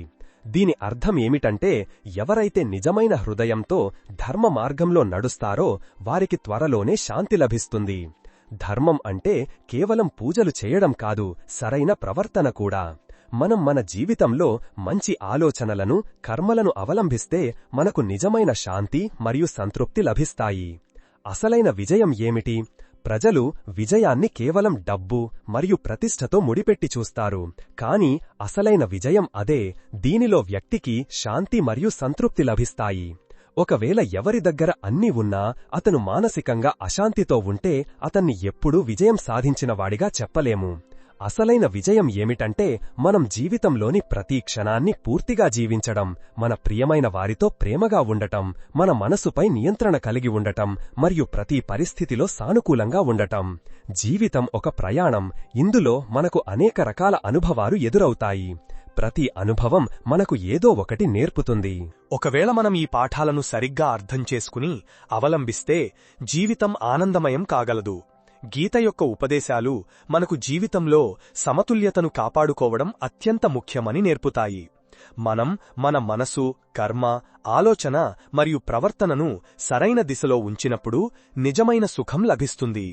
దీని అర్థం ఏమిటంటే, ఎవరైతే నిజమైన హృదయంతో ధర్మ మార్గంలో నడుస్తారో వారికి త్వరలోనే శాంతి లభిస్తుంది. ధర్మం అంటే కేవలం పూజలు చేయడం కాదు, సరైన ప్రవర్తన కూడా. మనం మన జీవితంలో మంచి ఆలోచనలను, కర్మలను అవలంబిస్తే మనకు నిజమైన శాంతి మరియు సంతృప్తి లభిస్తాయి. అసలైన విజయం ఏమిటి? ప్రజలు విజయాన్ని కేవలం డబ్బు మరియు ప్రతిష్టతో ముడిపెట్టి చూస్తారు. కాని అసలైన విజయం అదే. దీనిలో వ్యక్తికి శాంతి మరియు సంతృప్తి లభిస్తాయి. ఒకవేళ ఎవరి దగ్గర అన్నీ ఉన్నా అతను మానసికంగా అశాంతితో ఉంటే అతన్ని ఎప్పుడూ విజయం సాధించినవాడిగా చెప్పలేము. అసలైన విజయం ఏమిటంటే, మనం జీవితంలోని ప్రతి క్షణాన్ని పూర్తిగా జీవించడం, మన ప్రియమైన వారితో ప్రేమగా ఉండటం, మన మనసుపై నియంత్రణ కలిగి ఉండటం మరియు ప్రతి పరిస్థితిలో సానుకూలంగా ఉండటం. జీవితం ఒక ప్రయాణం. ఇందులో మనకు అనేక రకాల అనుభవాలు ఎదురవుతాయి. ప్రతి అనుభవం మనకు ఏదో ఒకటి నేర్పుతుంది. ఒకవేళ మనం ఈ పాఠాలను సరిగ్గా అర్థం చేసుకుని అవలంబిస్తే జీవితం ఆనందమయం కాగలదు. గీత యొక్క ఉపదేశాలు మనకు జీవితంలో సమతుల్యతను కాపాడుకోవడం అత్యంత ముఖ్యమని నేర్పుతాయి. మనం మన మనసు, కర్మ, ఆలోచన మరియు ప్రవర్తనను సరైన దిశలో ఉంచినప్పుడు నిజమైన సుఖం లభిస్తుంది.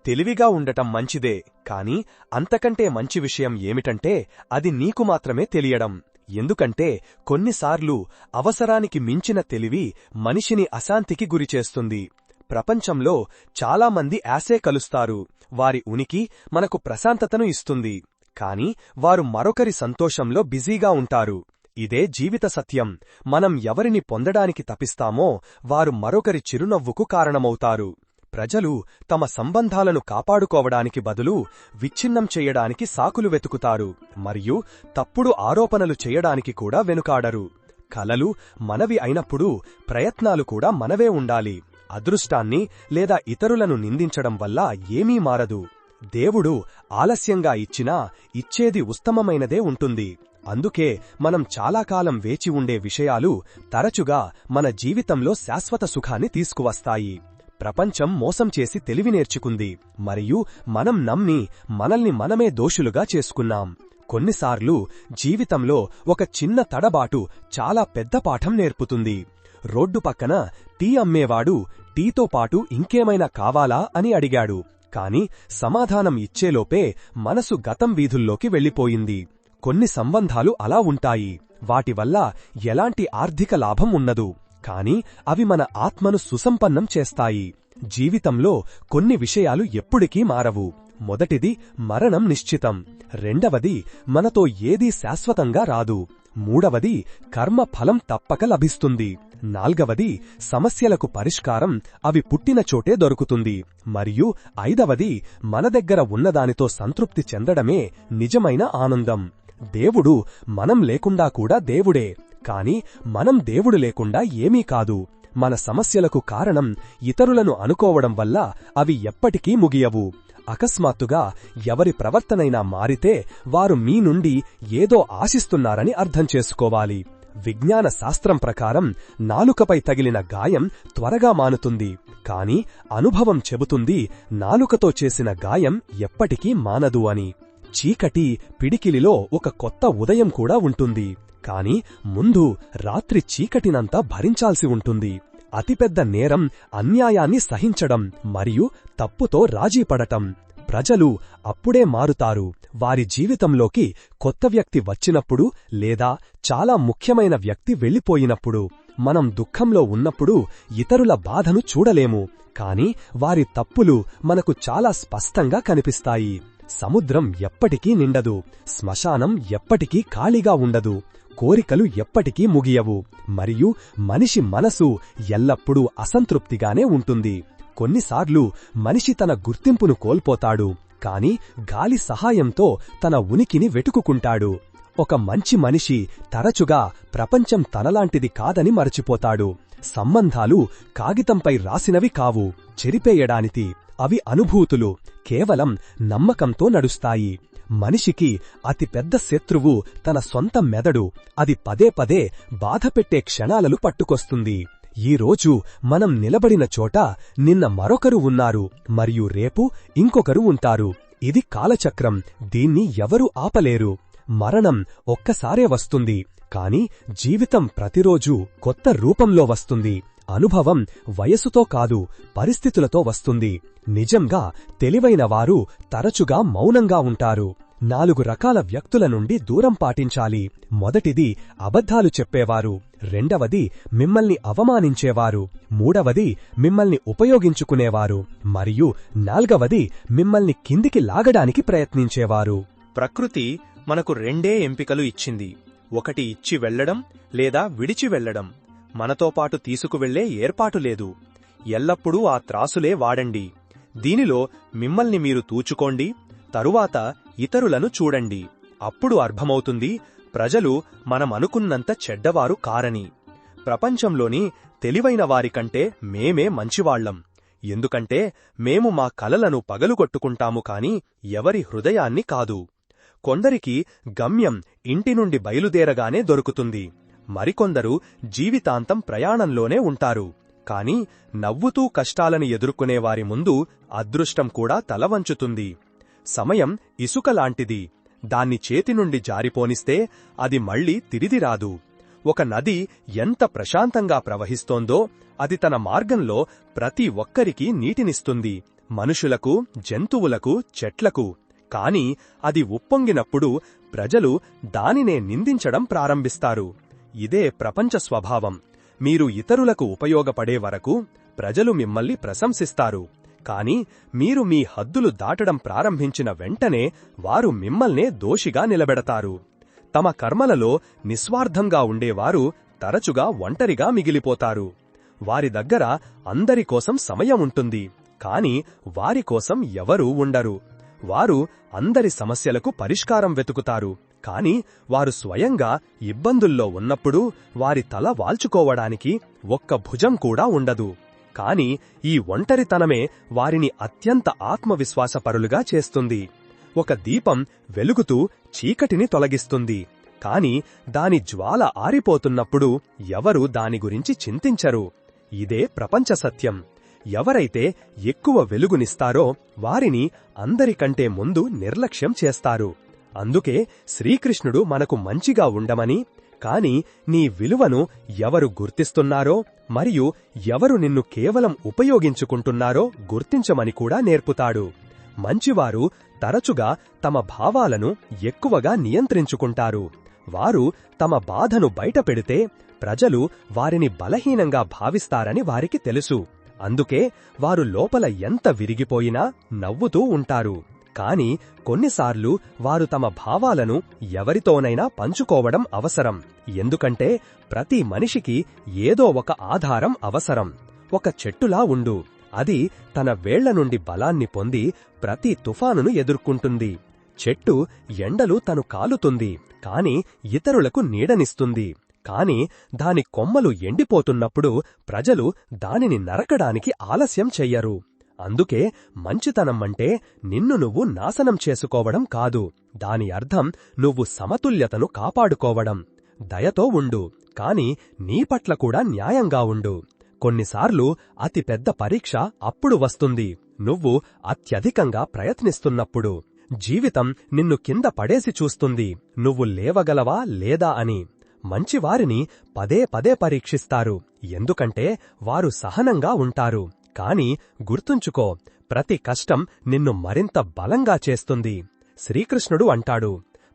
తెలివిగా ఉండటం మంచిదే, కాని అంతకంటే మంచి విషయం ఏమిటంటే అది నీకు మాత్రమే తెలియడం. ఎందుకంటే కొన్నిసార్లు అవసరానికి మించిన తెలివి మనిషిని అశాంతికి గురిచేస్తుంది. ప్రపంచంలో చాలామంది ఆశే కలుస్తారు. వారి ఉనికి మనకు ప్రశాంతతను ఇస్తుంది, కాని వారు మరొకరి సంతోషంలో బిజీగా ఉంటారు. ఇదే జీవిత సత్యం. మనం ఎవరిని పొందడానికి తపిస్తామో వారు మరొకరి చిరునవ్వుకు కారణమవుతారు. ప్రజలు తమ సంబంధాలను కాపాడుకోవడానికి బదులు విచ్ఛిన్నం చేయడానికి సాకులు వెతుకుతారు మరియు తప్పుడు ఆరోపణలు చేయడానికి కూడా వెనుకాడరు. కలలు మనవి అయినప్పుడు ప్రయత్నాలు కూడా మనవే ఉండాలి. అదృష్టాన్ని లేదా ఇతరులను నిందించడం వల్ల ఏమీ మారదు. దేవుడు ఆలస్యంగా ఇచ్చినా ఇచ్చేది ఉత్తమమైనదే ఉంటుంది. అందుకే మనం చాలా కాలం వేచి ఉండే విషయాలు తరచుగా మన జీవితంలో శాశ్వత సుఖాన్ని తీసుకువస్తాయి. ప్రపంచం మోసం చేసి తెలివి నేర్చుకుంది మరియు మనం నమ్మి మనల్ని మనమే దోషులుగా చేసుకున్నాం. కొన్నిసార్లు జీవితంలో ఒక చిన్న తడబాటు చాలా పెద్ద పాఠం నేర్పుతుంది. రోడ్డు పక్కన టీ అమ్మేవాడు టీతో పాటు ఇంకేమైనా కావాలా అని అడిగాడు. కాని సమాధానం ఇచ్చేలోపే మనసు గతం వీధుల్లోకి వెళ్ళిపోయింది. కొన్ని సంబంధాలు అలా ఉంటాయి. వాటివల్ల ఎలాంటి ఆర్థిక లాభం ఉండదు, కాని అవి మన ఆత్మను సుసంపన్నం చేస్తాయి. జీవితంలో కొన్ని విషయాలు ఎప్పుడికీ మారవు. మొదటిది, మరణం నిశ్చితం. రెండవది, మనతో ఏదీ శాశ్వతంగా రాదు. మూడవది, కర్మ ఫలం తప్పక లభిస్తుంది. నాల్గవది, సమస్యలకు పరిష్కారం అవి పుట్టిన చోటే దొరుకుతుంది. మరియు ఐదవది, మన దగ్గర ఉన్నదానితో సంతృప్తి చెందడమే నిజమైన ఆనందం. దేవుడు మనం లేకుండా కూడా దేవుడే, కాని మనం దేవుడు లేకుండా ఏమీ కాదు. మన సమస్యలకు కారణం ఇతరులను అనుకోవడం వల్ల అవి ఎప్పటికీ ముగియవు. అకస్మాత్తుగా ఎవరి ప్రవర్తనైనా మారితే వారు మీ నుండి ఏదో ఆశిస్తున్నారని అర్థం చేసుకోవాలి. విజ్ఞాన శాస్త్రం ప్రకారం నాలుకపై తగిలిన గాయం త్వరగా మానుతుంది, కాని అనుభవం చెబుతుంది నాలుకతో చేసిన గాయం ఎప్పటికీ మానదు అని. చీకటి పిడికిలిలో ఒక కొత్త ఉదయం కూడా ఉంటుంది, కాని ముందు రాత్రి చీకటినంతా భరించాల్సి ఉంటుంది. అతిపెద్ద నేరం అన్యాయాన్ని సహించడం మరియు తప్పుతో రాజీపడటం. ప్రజలు అప్పుడే మారుతారు వారి జీవితంలోకి కొత్త వ్యక్తి వచ్చినప్పుడు లేదా చాలా ముఖ్యమైన వ్యక్తి వెళ్ళిపోయినప్పుడు. మనం దుఃఖంలో ఉన్నప్పుడు ఇతరుల బాధను చూడలేము, కాని వారి తప్పులు మనకు చాలా స్పష్టంగా కనిపిస్తాయి. సముద్రం ఎప్పటికీ నిండదు, శ్మశానం ఎప్పటికీ ఖాళీగా ఉండదు, కోరికలు ఎప్పటికీ ముగియవు, మరియు మనిషి మనసు ఎల్లప్పుడూ అసంతృప్తిగానే ఉంటుంది. కొన్నిసార్లు మనిషి తన గుర్తింపును కోల్పోతాడు, కాని గాలి సహాయంతో తన ఉనికిని వెతుకుకుంటాడు. ఒక మంచి మనిషి తరచుగా ప్రపంచం తనలాంటిది కాదని మరచిపోతాడు. సంబంధాలు కాగితంపై రాసినవి కావు, చెరిపేయడానికి. అవి అనుభూతులు, కేవలం నమ్మకంతో నడుస్తాయి. మనిషికి అతిపెద్ద శత్రువు తన సొంత మెదడు. అది పదే పదే బాధపెట్టే క్షణాలను పట్టుకొస్తుంది. ఈరోజు మనం నిలబడిన చోట నిన్న మరొకరు ఉన్నారు, మరియు రేపు ఇంకొకరు ఉంటారు. ఇది కాలచక్రం, దీన్ని ఎవరూ ఆపలేరు. మరణం ఒక్కసారే వస్తుంది, కాని జీవితం ప్రతిరోజూ కొత్త రూపంలో వస్తుంది. అనుభవం వయసుతో కాదు, పరిస్థితులతో వస్తుంది. నిజంగా తెలివైన వారు తరచుగా మౌనంగా ఉంటారు. 4 రకాల వ్యక్తుల నుండి దూరం పాటించాలి. మొదటిది అబద్ధాలు చెప్పేవారు, రెండవది మిమ్మల్ని అవమానించేవారు, మూడవది మిమ్మల్ని ఉపయోగించుకునేవారు, మరియు 4వది మిమ్మల్ని కిందికి లాగడానికి ప్రయత్నించేవారు. ప్రకృతి మనకు 2 ఎంపికలు ఇచ్చింది. ఒకటి ఇచ్చి వెళ్లడం లేదా విడిచి వెళ్లడం. మనతో పాటు తీసుకువెళ్లే ఏర్పాటు లేదు. ఎల్లప్పుడూ ఆ త్రాసులే వాడండి. దీనిలో మిమ్మల్ని మీరు తూచుకోండి, తరువాత ఇతరులను చూడండి. అప్పుడు అర్థమవుతుంది ప్రజలు మనమనుకున్నంత చెడ్డవారు కారని. ప్రపంచంలోని తెలివైన వారికంటే మేమే మంచివాళ్లం. ఎందుకంటే మేము మా కలలను పగలుగొట్టుకుంటాము కాని ఎవరి హృదయాన్ని కాదు. కొందరికి గమ్యం ఇంటి నుండి బయలుదేరగానే దొరుకుతుంది. మరికొందరు జీవితాంతం ప్రయాణంలోనే ఉంటారు. కాని నవ్వుతూ కష్టాలను ఎదుర్కొనేవారి ముందు అదృష్టం కూడా తలవంచుతుంది. సమయం ఇసుకలాంటిది. దాన్ని చేతినుండి జారిపోనిస్తే అది మళ్లీ తిరిగిరాదు. ఒక నది ఎంత ప్రశాంతంగా ప్రవహిస్తోందో అది తన మార్గంలో ప్రతి ఒక్కరికీ నీటినిస్తుంది, మనుషులకు, జంతువులకు, చెట్లకు. కాని అది ఉప్పొంగినప్పుడు ప్రజలు దానినే నిందించడం ప్రారంభిస్తారు. ఇదే ప్రపంచ స్వభావం. మీరు ఇతరులకు ఉపయోగపడే వరకు ప్రజలు మిమ్మల్ని ప్రశంసిస్తారు. కాని మీరు మీ హద్దులు దాటడం ప్రారంభించిన వెంటనే వారు మిమ్మల్నే దోషిగా నిలబెడతారు. తమ కర్మలలో నిస్వార్థంగా ఉండేవారు తరచుగా ఒంటరిగా మిగిలిపోతారు. వారి దగ్గర అందరికోసం సమయం ఉంటుంది, కాని వారికోసం ఎవరూ ఉండరు. వారు అందరి సమస్యలకు పరిష్కారం వెతుకుతారు, కాని వారు స్వయంగా ఇబ్బందుల్లో ఉన్నప్పుడు వారి తల వాల్చుకోవడానికి ఒక్క భుజం కూడా ఉండదు. కాని ఈ ఒంటరితనమే వారిని అత్యంత ఆత్మవిశ్వాసపరులుగా చేస్తుంది. ఒక దీపం వెలుగుతూ చీకటిని తొలగిస్తుంది, కాని దాని జ్వాల ఆరిపోతున్నప్పుడు ఎవరూ దాని గురించి చింతించరు. ఇదే ప్రపంచ సత్యం. ఎవరైతే ఎక్కువ వెలుగునిస్తారో వారిని అందరికంటే ముందు నిర్లక్ష్యం చేస్తారు. అందుకే శ్రీకృష్ణుడు మనకు మంచిగా ఉండమని, కాని నీ విలువను ఎవరు గుర్తిస్తున్నారో మరియు ఎవరు నిన్ను కేవలం ఉపయోగించుకుంటున్నారో గుర్తించమని కూడా నేర్పుతాడు. మంచివారు తరచుగా తమ భావాలను ఎక్కువగా నియంత్రించుకుంటారు. వారు తమ బాధను బయటపెడితే ప్రజలు వారిని బలహీనంగా భావిస్తారని వారికి తెలుసు. అందుకే వారు లోపల ఎంత విరిగిపోయినా నవ్వుతూ ఉంటారు. కాని కొన్నిసార్లు వారు తమ భావాలను ఎవరితోనైనా పంచుకోవడం అవసరం. ఎందుకంటే ప్రతి మనిషికి ఏదో ఒక ఆధారం అవసరం. ఒక చెట్టులా ఉండు. అది తన వేళ్ల నుండి బలాన్ని పొంది ప్రతి తుఫానును ఎదుర్కొంటుంది. చెట్టు ఎండలు తను కాలుతుంది, కాని ఇతరులకు నీడనిస్తుంది. కాని దాని కొమ్మలు ఎండిపోతున్నప్పుడు ప్రజలు దానిని నరకడానికి ఆలస్యం చెయ్యరు. అందుకే మంచితనం అంటే నిన్ను నువ్వు నాశనం చేసుకోవడం కాదు. దాని అర్థం నువ్వు సమతుల్యతను కాపాడుకోవడం. దయతో ఉండు, కాని నీ పట్ల కూడా న్యాయంగా ఉండు. కొన్నిసార్లు అతి పెద్ద పరీక్ష అప్పుడు వస్తుంది, నువ్వు అత్యధికంగా ప్రయత్నిస్తున్నప్పుడు. జీవితం నిన్ను కింద పడేసి చూస్తుంది, నువ్వు లేవగలవా లేదా అని. మంచివారిని పదే పదే పరీక్షిస్తారు, ఎందుకంటే వారు సహనంగా ఉంటారు. కాని గుర్తుంచుకో, ప్రతి కష్టం నిన్ను మరింత బలంగా చేస్తుంది. శ్రీకృష్ణుడు అంటాడు,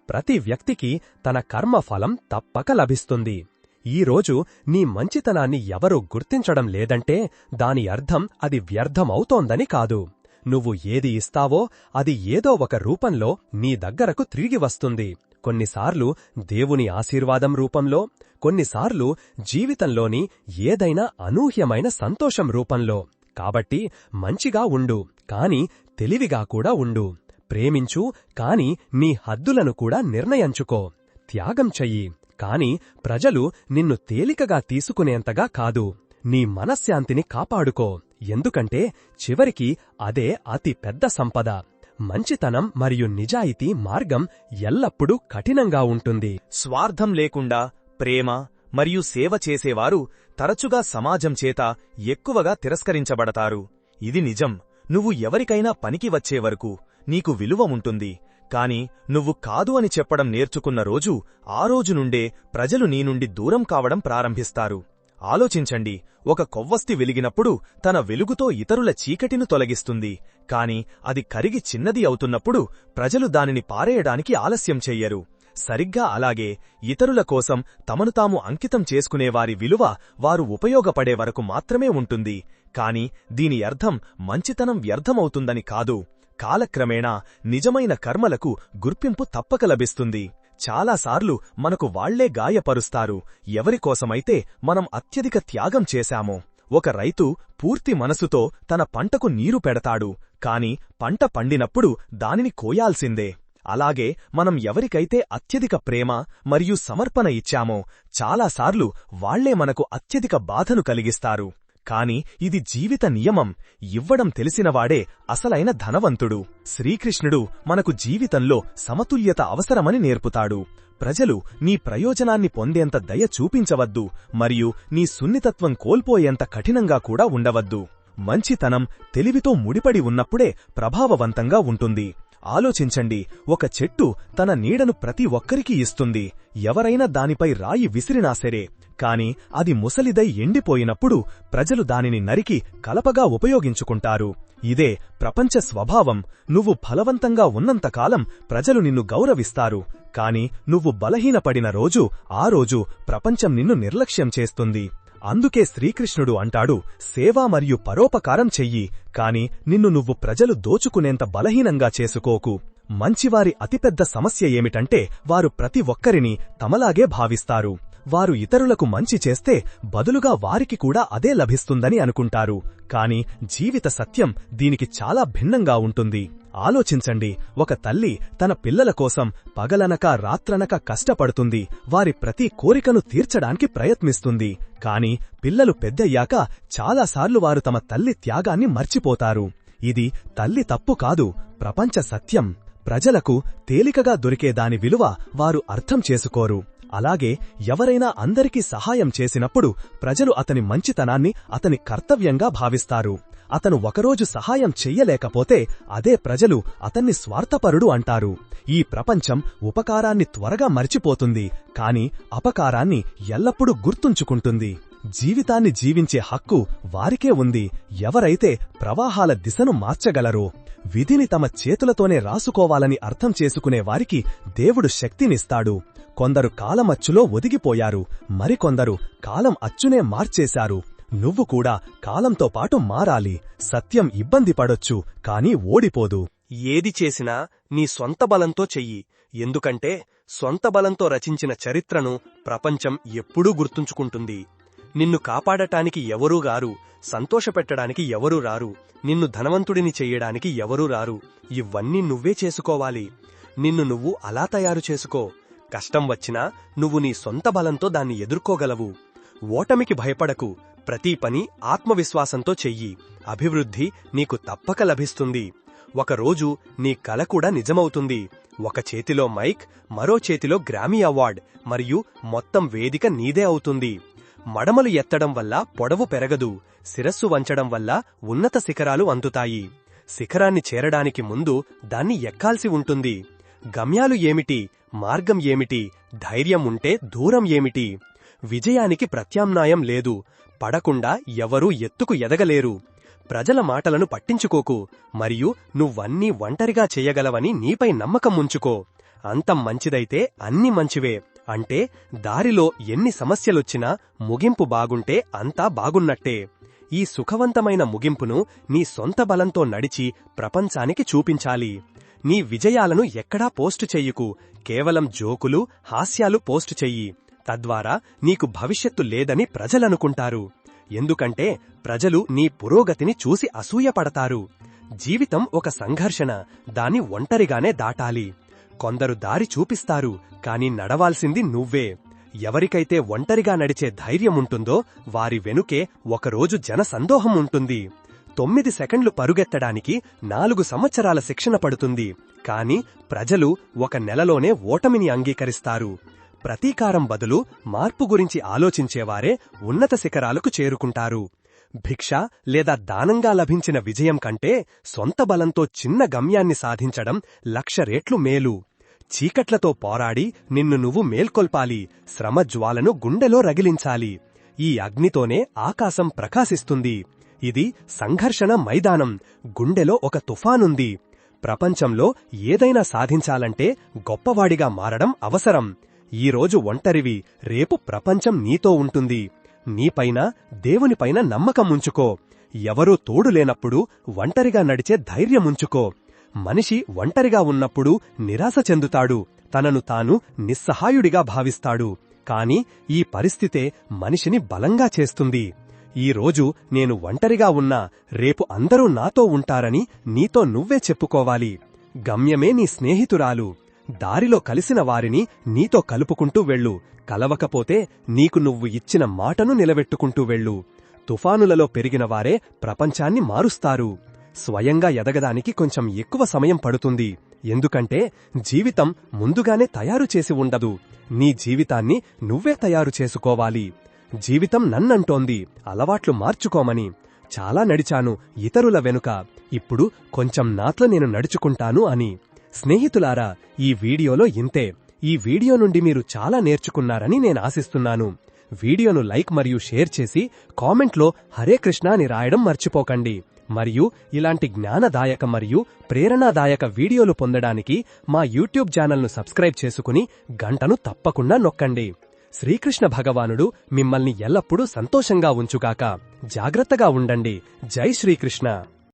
ప్రతి వ్యక్తికి తన కర్మఫలం తప్పక లభిస్తుంది. ఈరోజు నీ మంచితనాన్ని ఎవరూ గుర్తించడం లేదంటే దాని అర్థం అది వ్యర్థమవుతోందని కాదు. నువ్వు ఏది ఇస్తావో అది ఏదో ఒక రూపంలో నీ దగ్గరకు తిరిగి వస్తుంది. కొన్నిసార్లు దేవుని ఆశీర్వాదం రూపంలో, కొన్నిసార్లు జీవితంలోని ఏదైనా అనూహ్యమైన సంతోషం రూపంలో. కాబట్టి మంచిగా ఉండు, కాని తెలివిగా కూడా ఉండు. ప్రేమించు, కాని నీ హద్దులను కూడా నిర్ణయించుకో. త్యాగం చెయ్యి, కాని ప్రజలు నిన్ను తేలికగా తీసుకునేంతగా కాదు. నీ మనశ్శాంతిని కాపాడుకో, ఎందుకంటే చివరికి అదే అతి పెద్ద సంపద. మంచితనం మరియు నిజాయితీ మార్గం ఎల్లప్పుడూ కఠినంగా ఉంటుంది. స్వార్థం లేకుండా ప్రేమ మరియు సేవ చేసేవారు తరచుగా సమాజం చేత ఎక్కువగా తిరస్కరించబడతారు. ఇది నిజం. నువ్వు ఎవరికైనా పనికి వచ్చే వరకు నీకు విలువ ఉంటుంది. కాని నువ్వు కాదు అని చెప్పడం నేర్చుకున్న రోజు, ఆ రోజు నుండే ప్రజలు నీ నుండి దూరం కావడం ప్రారంభిస్తారు. ఆలోచించండి, ఒక కొవ్వొత్తి వెలిగినప్పుడు తన వెలుగుతో ఇతరుల చీకటిని తొలగిస్తుంది. కాని అది కరిగి చిన్నది అవుతున్నప్పుడు ప్రజలు దానిని పారేయడానికి ఆలస్యం చెయ్యరు. సరిగ్గా అలాగే ఇతరుల కోసం తమను తాము అంకితం చేసుకునేవారి విలువ వారు ఉపయోగపడే వరకు మాత్రమే ఉంటుంది. కాని దీని అర్థం మంచితనం వ్యర్థమవుతుందని కాదు. కాలక్రమేణా నిజమైన కర్మలకు గుర్తింపు తప్పక లభిస్తుంది. చాలాసార్లు మనకు వాళ్లే గాయపరుస్తారు, ఎవరికోసమైతే మనం అత్యధిక త్యాగం చేశామో. ఒక రైతు పూర్తి మనసుతో తన పంటకు నీరు పెడతాడు, కాని పంట పండినప్పుడు దానిని కోయాల్సిందే. అలాగే మనం ఎవరికైతే అత్యధిక ప్రేమ మరియు సమర్పణ ఇచ్చామో చాలాసార్లు వాళ్లే మనకు అత్యధిక బాధను కలిగిస్తారు. కాని ఇది జీవిత నియమం. ఇవ్వడం తెలిసినవాడే అసలైన ధనవంతుడు. శ్రీకృష్ణుడు మనకు జీవితంలో సమతుల్యత అవసరమని నేర్పుతాడు. ప్రజలు నీ ప్రయోజనాన్ని పొందేంత దయ చూపించవద్దు, మరియు నీ సున్నితత్వం కోల్పోయేంత కఠినంగా కూడా ఉండవద్దు. మంచితనం తెలివితో ముడిపడి ఉన్నప్పుడే ప్రభావవంతంగా ఉంటుంది. ఆలోచించండి, ఒక చెట్టు తన నీడను ప్రతి ఒక్కరికీ ఇస్తుంది. ఎవరైనా దానిపై రాయి విసిరినా సరే. కాని అది ముసలిదై ఎండిపోయినప్పుడు ప్రజలు దానిని నరికి కలపగా ఉపయోగించుకుంటారు. ఇదే ప్రపంచ స్వభావం. నువ్వు ఫలవంతంగా ఉన్నంతకాలం ప్రజలు నిన్ను గౌరవిస్తారు. కాని నువ్వు బలహీనపడిన రోజు, ఆ రోజు ప్రపంచం నిన్ను నిర్లక్ష్యం చేస్తుంది. అందుకే శ్రీకృష్ణుడు అంటాడు, సేవ మరియు పరోపకారం చెయ్యి, కాని నిన్ను నువ్వు ప్రజలు దోచుకునేంత బలహీనంగా చేసుకోకు. మంచివారి అతిపెద్ద సమస్య ఏమిటంటే వారు ప్రతి ఒక్కరిని తమలాగే భావిస్తారు. వారు ఇతరులకు మంచి చేస్తే బదులుగా వారికి కూడా అదే లభిస్తుందని అనుకుంటారు. కాని జీవిత సత్యం దీనికి చాలా భిన్నంగా ఉంటుంది. ఆలోచించండి, ఒక తల్లి తన పిల్లల కోసం పగలనక రాత్రనక కష్టపడుతుంది. వారి ప్రతి కోరికను తీర్చడానికి ప్రయత్నిస్తుంది. కాని పిల్లలు పెద్దయ్యాక చాలాసార్లు వారు తమ తల్లి త్యాగాన్ని మర్చిపోతారు. ఇది తల్లి తప్పు కాదు, ప్రపంచ సత్యం. ప్రజలకు తేలికగా దొరికే దాని విలువ వారు అర్థం చేసుకోరు. అలాగే ఎవరైనా అందరికీ సహాయం చేసినప్పుడు ప్రజలు అతని మంచితనాన్ని అతని కర్తవ్యంగా భావిస్తారు. అతను ఒకరోజు సహాయం చెయ్యలేకపోతే అదే ప్రజలు అతన్ని స్వార్థపరుడు అంటారు. ఈ ప్రపంచం ఉపకారాన్ని త్వరగా మర్చిపోతుంది, కాని అపకారాన్ని ఎల్లప్పుడూ గుర్తుంచుకుంటుంది. జీవితాన్ని జీవించే హక్కు వారికే ఉంది, ఎవరైతే ప్రవాహాల దిశను మార్చగలరో. విధిని తమ చేతులతోనే రాసుకోవాలని అర్థం చేసుకునే వారికి దేవుడు శక్తినిస్తాడు. కొందరు కాలమచ్చులో ఒదిగిపోయారు, మరికొందరు కాలం అచ్చునే మార్చేశారు. నువ్వు కూడా కాలంతో పాటు మారాలి. సత్యం ఇబ్బంది పడొచ్చు, కాని ఓడిపోదు. ఏది చేసినా నీ సొంత బలంతో చెయ్యి, ఎందుకంటే సొంత బలంతో రచించిన చరిత్రను ప్రపంచం ఎప్పుడూ గుర్తుంచుకుంటుంది. నిన్ను కాపాడటానికి ఎవరూ రారు, సంతోషపెట్టడానికి ఎవరూ రారు, నిన్ను ధనవంతుడిని చెయ్యడానికి ఎవరూ రారు. ఇవన్నీ నువ్వే చేసుకోవాలి. నిన్ను నువ్వు అలా తయారు చేసుకో. కష్టం వచ్చినా నువ్వు నీ సొంత బలంతో దాన్ని ఎదుర్కోగలవు. ఓటమికి భయపడకు. ప్రతి పని ఆత్మవిశ్వాసంతో చెయ్యి. అభివృద్ధి నీకు తప్పక లభిస్తుంది. ఒకరోజు నీ కల కూడా నిజమవుతుంది. ఒక చేతిలో మైక్, మరో చేతిలో గ్రామీ అవార్డ్, మరియు మొత్తం వేదిక నీదే అవుతుంది. మడమలు ఎత్తడం వల్ల పొడవు పెరగదు. శిరస్సు వంచడం వల్ల ఉన్నత శిఖరాలు అందుతాయి. శిఖరాన్ని చేరడానికి ముందు దాన్ని ఎక్కాల్సి ఉంటుంది. గమ్యాలు ఏమిటి? మార్గం ఏమిటి? ధైర్యం ఉంటే దూరం ఏమిటి? విజయానికి ప్రత్యామ్నాయం లేదు. పడకుండా ఎవరూ ఎత్తుకు ఎదగలేరు. ప్రజల మాటలను పట్టించుకోకు. మరియు నువ్వన్నీ ఒంటరిగా చెయ్యగలవని నీపై నమ్మకం ఉంచుకో. అంతం మంచిదైతే అన్ని మంచివే. అంటే దారిలో ఎన్ని సమస్యలొచ్చినా ముగింపు బాగుంటే అంతా బాగున్నట్టే. ఈ సుఖవంతమైన ముగింపును నీ సొంత బలంతో నడిచి ప్రపంచానికి చూపించాలి. నీ విజయాలను ఎక్కడా పోస్టు చెయ్యకు. కేవలం జోకులు, హాస్యాలు పోస్టు చెయ్యి. తద్వారా నీకు భవిష్యత్తు లేదని ప్రజలనుకుంటారు. ఎందుకంటే ప్రజలు నీ పురోగతిని చూసి అసూయపడతారు. జీవితం ఒక సంఘర్షణ. దాన్ని ఒంటరిగానే దాటాలి. కొందరు దారి చూపిస్తారు, కాని నడవాల్సింది నువ్వే. ఎవరికైతే ఒంటరిగా నడిచే ధైర్యముంటుందో వారి వెనుకే ఒకరోజు జనసందోహం ఉంటుంది. 9 సెకండ్లు పరుగెత్తడానికి 4 సంవత్సరాల శిక్షణ పడుతుంది. కాని ప్రజలు 1 నెలలోనే ఓటమిని అంగీకరిస్తారు. ప్రతీకారం బదులు మార్పు గురించి ఆలోచించేవారే ఉన్నత శిఖరాలకు చేరుకుంటారు. భిక్ష లేదా దానంగా లభించిన విజయం కంటే సొంత బలంతో చిన్న గమ్యాన్ని సాధించడం 1,00,000 రెట్లు మేలు. చీకట్లతో పోరాడి నిన్ను నువ్వు మేల్కొల్పాలి. శ్రమజ్వాలను గుండెలో రగిలించాలి. ఈ అగ్నితోనే ఆకాశం ప్రకాశిస్తుంది. ఇది సంఘర్షణ మైదానం. గుండెలో ఒక తుఫానుంది. ప్రపంచంలో ఏదైనా సాధించాలంటే గొప్పవాడిగా మారడం అవసరం. ఈరోజు ఒంటరివి, రేపు ప్రపంచం నీతో ఉంటుంది. నీపైన, దేవునిపైన నమ్మకం ఉంచుకో. ఎవరూ తోడులేనప్పుడు ఒంటరిగా నడిచే ధైర్యముంచుకో. మనిషి ఒంటరిగా ఉన్నప్పుడు నిరాశ చెందుతాడు. తనను తాను నిస్సహాయుడిగా భావిస్తాడు. కాని ఈ పరిస్థితే మనిషిని బలంగా చేస్తుంది. ఈరోజు నేను ఒంటరిగా ఉన్నా, రేపు అందరూ నాతో ఉంటారని నీతో నువ్వే చెప్పుకోవాలి. గమ్యమే నీ స్నేహితురాలు. దారిలో కలిసిన వారిని నీతో కలుపుకుంటూ వెళ్ళు. కలవకపోతే నీకు నువ్వు ఇచ్చిన మాటను నిలబెట్టుకుంటూ వెళ్ళు. తుఫానులలో పెరిగిన వారే ప్రపంచాన్ని మారుస్తారు. స్వయంగా ఎదగడానికి కొంచెం ఎక్కువ సమయం పడుతుంది. ఎందుకంటే జీవితం ముందుగానే తయారు చేసి ఉండదు. నీ జీవితాన్ని నువ్వే తయారు చేసుకోవాలి. జీవితం నన్నంటోంది అలవాట్లు మార్చుకోమని. చాలా నడిచాను ఇతరుల వెనుక, ఇప్పుడు కొంచెం నాట్లో నేను నడుచుకుంటాను అని. స్నేహితులారా, ఈ వీడియోలో ఇంతే. ఈ వీడియో నుండి మీరు చాలా నేర్చుకున్నారని నేను ఆశిస్తున్నాను. వీడియోను లైక్ మరియు షేర్ చేసి కామెంట్లో హరే కృష్ణ అని రాయడం మర్చిపోకండి. మరియు ఇలాంటి జ్ఞానదాయక మరియు ప్రేరణాదాయక వీడియోలు పొందడానికి మా యూట్యూబ్ ఛానల్ను సబ్స్క్రైబ్ చేసుకుని గంటను తప్పకుండా నొక్కండి. శ్రీకృష్ణ భగవానుడు మిమ్మల్ని ఎల్లప్పుడూ సంతోషంగా ఉంచుగాక. జాగ్రత్తగా ఉండండి. జై శ్రీకృష్ణ.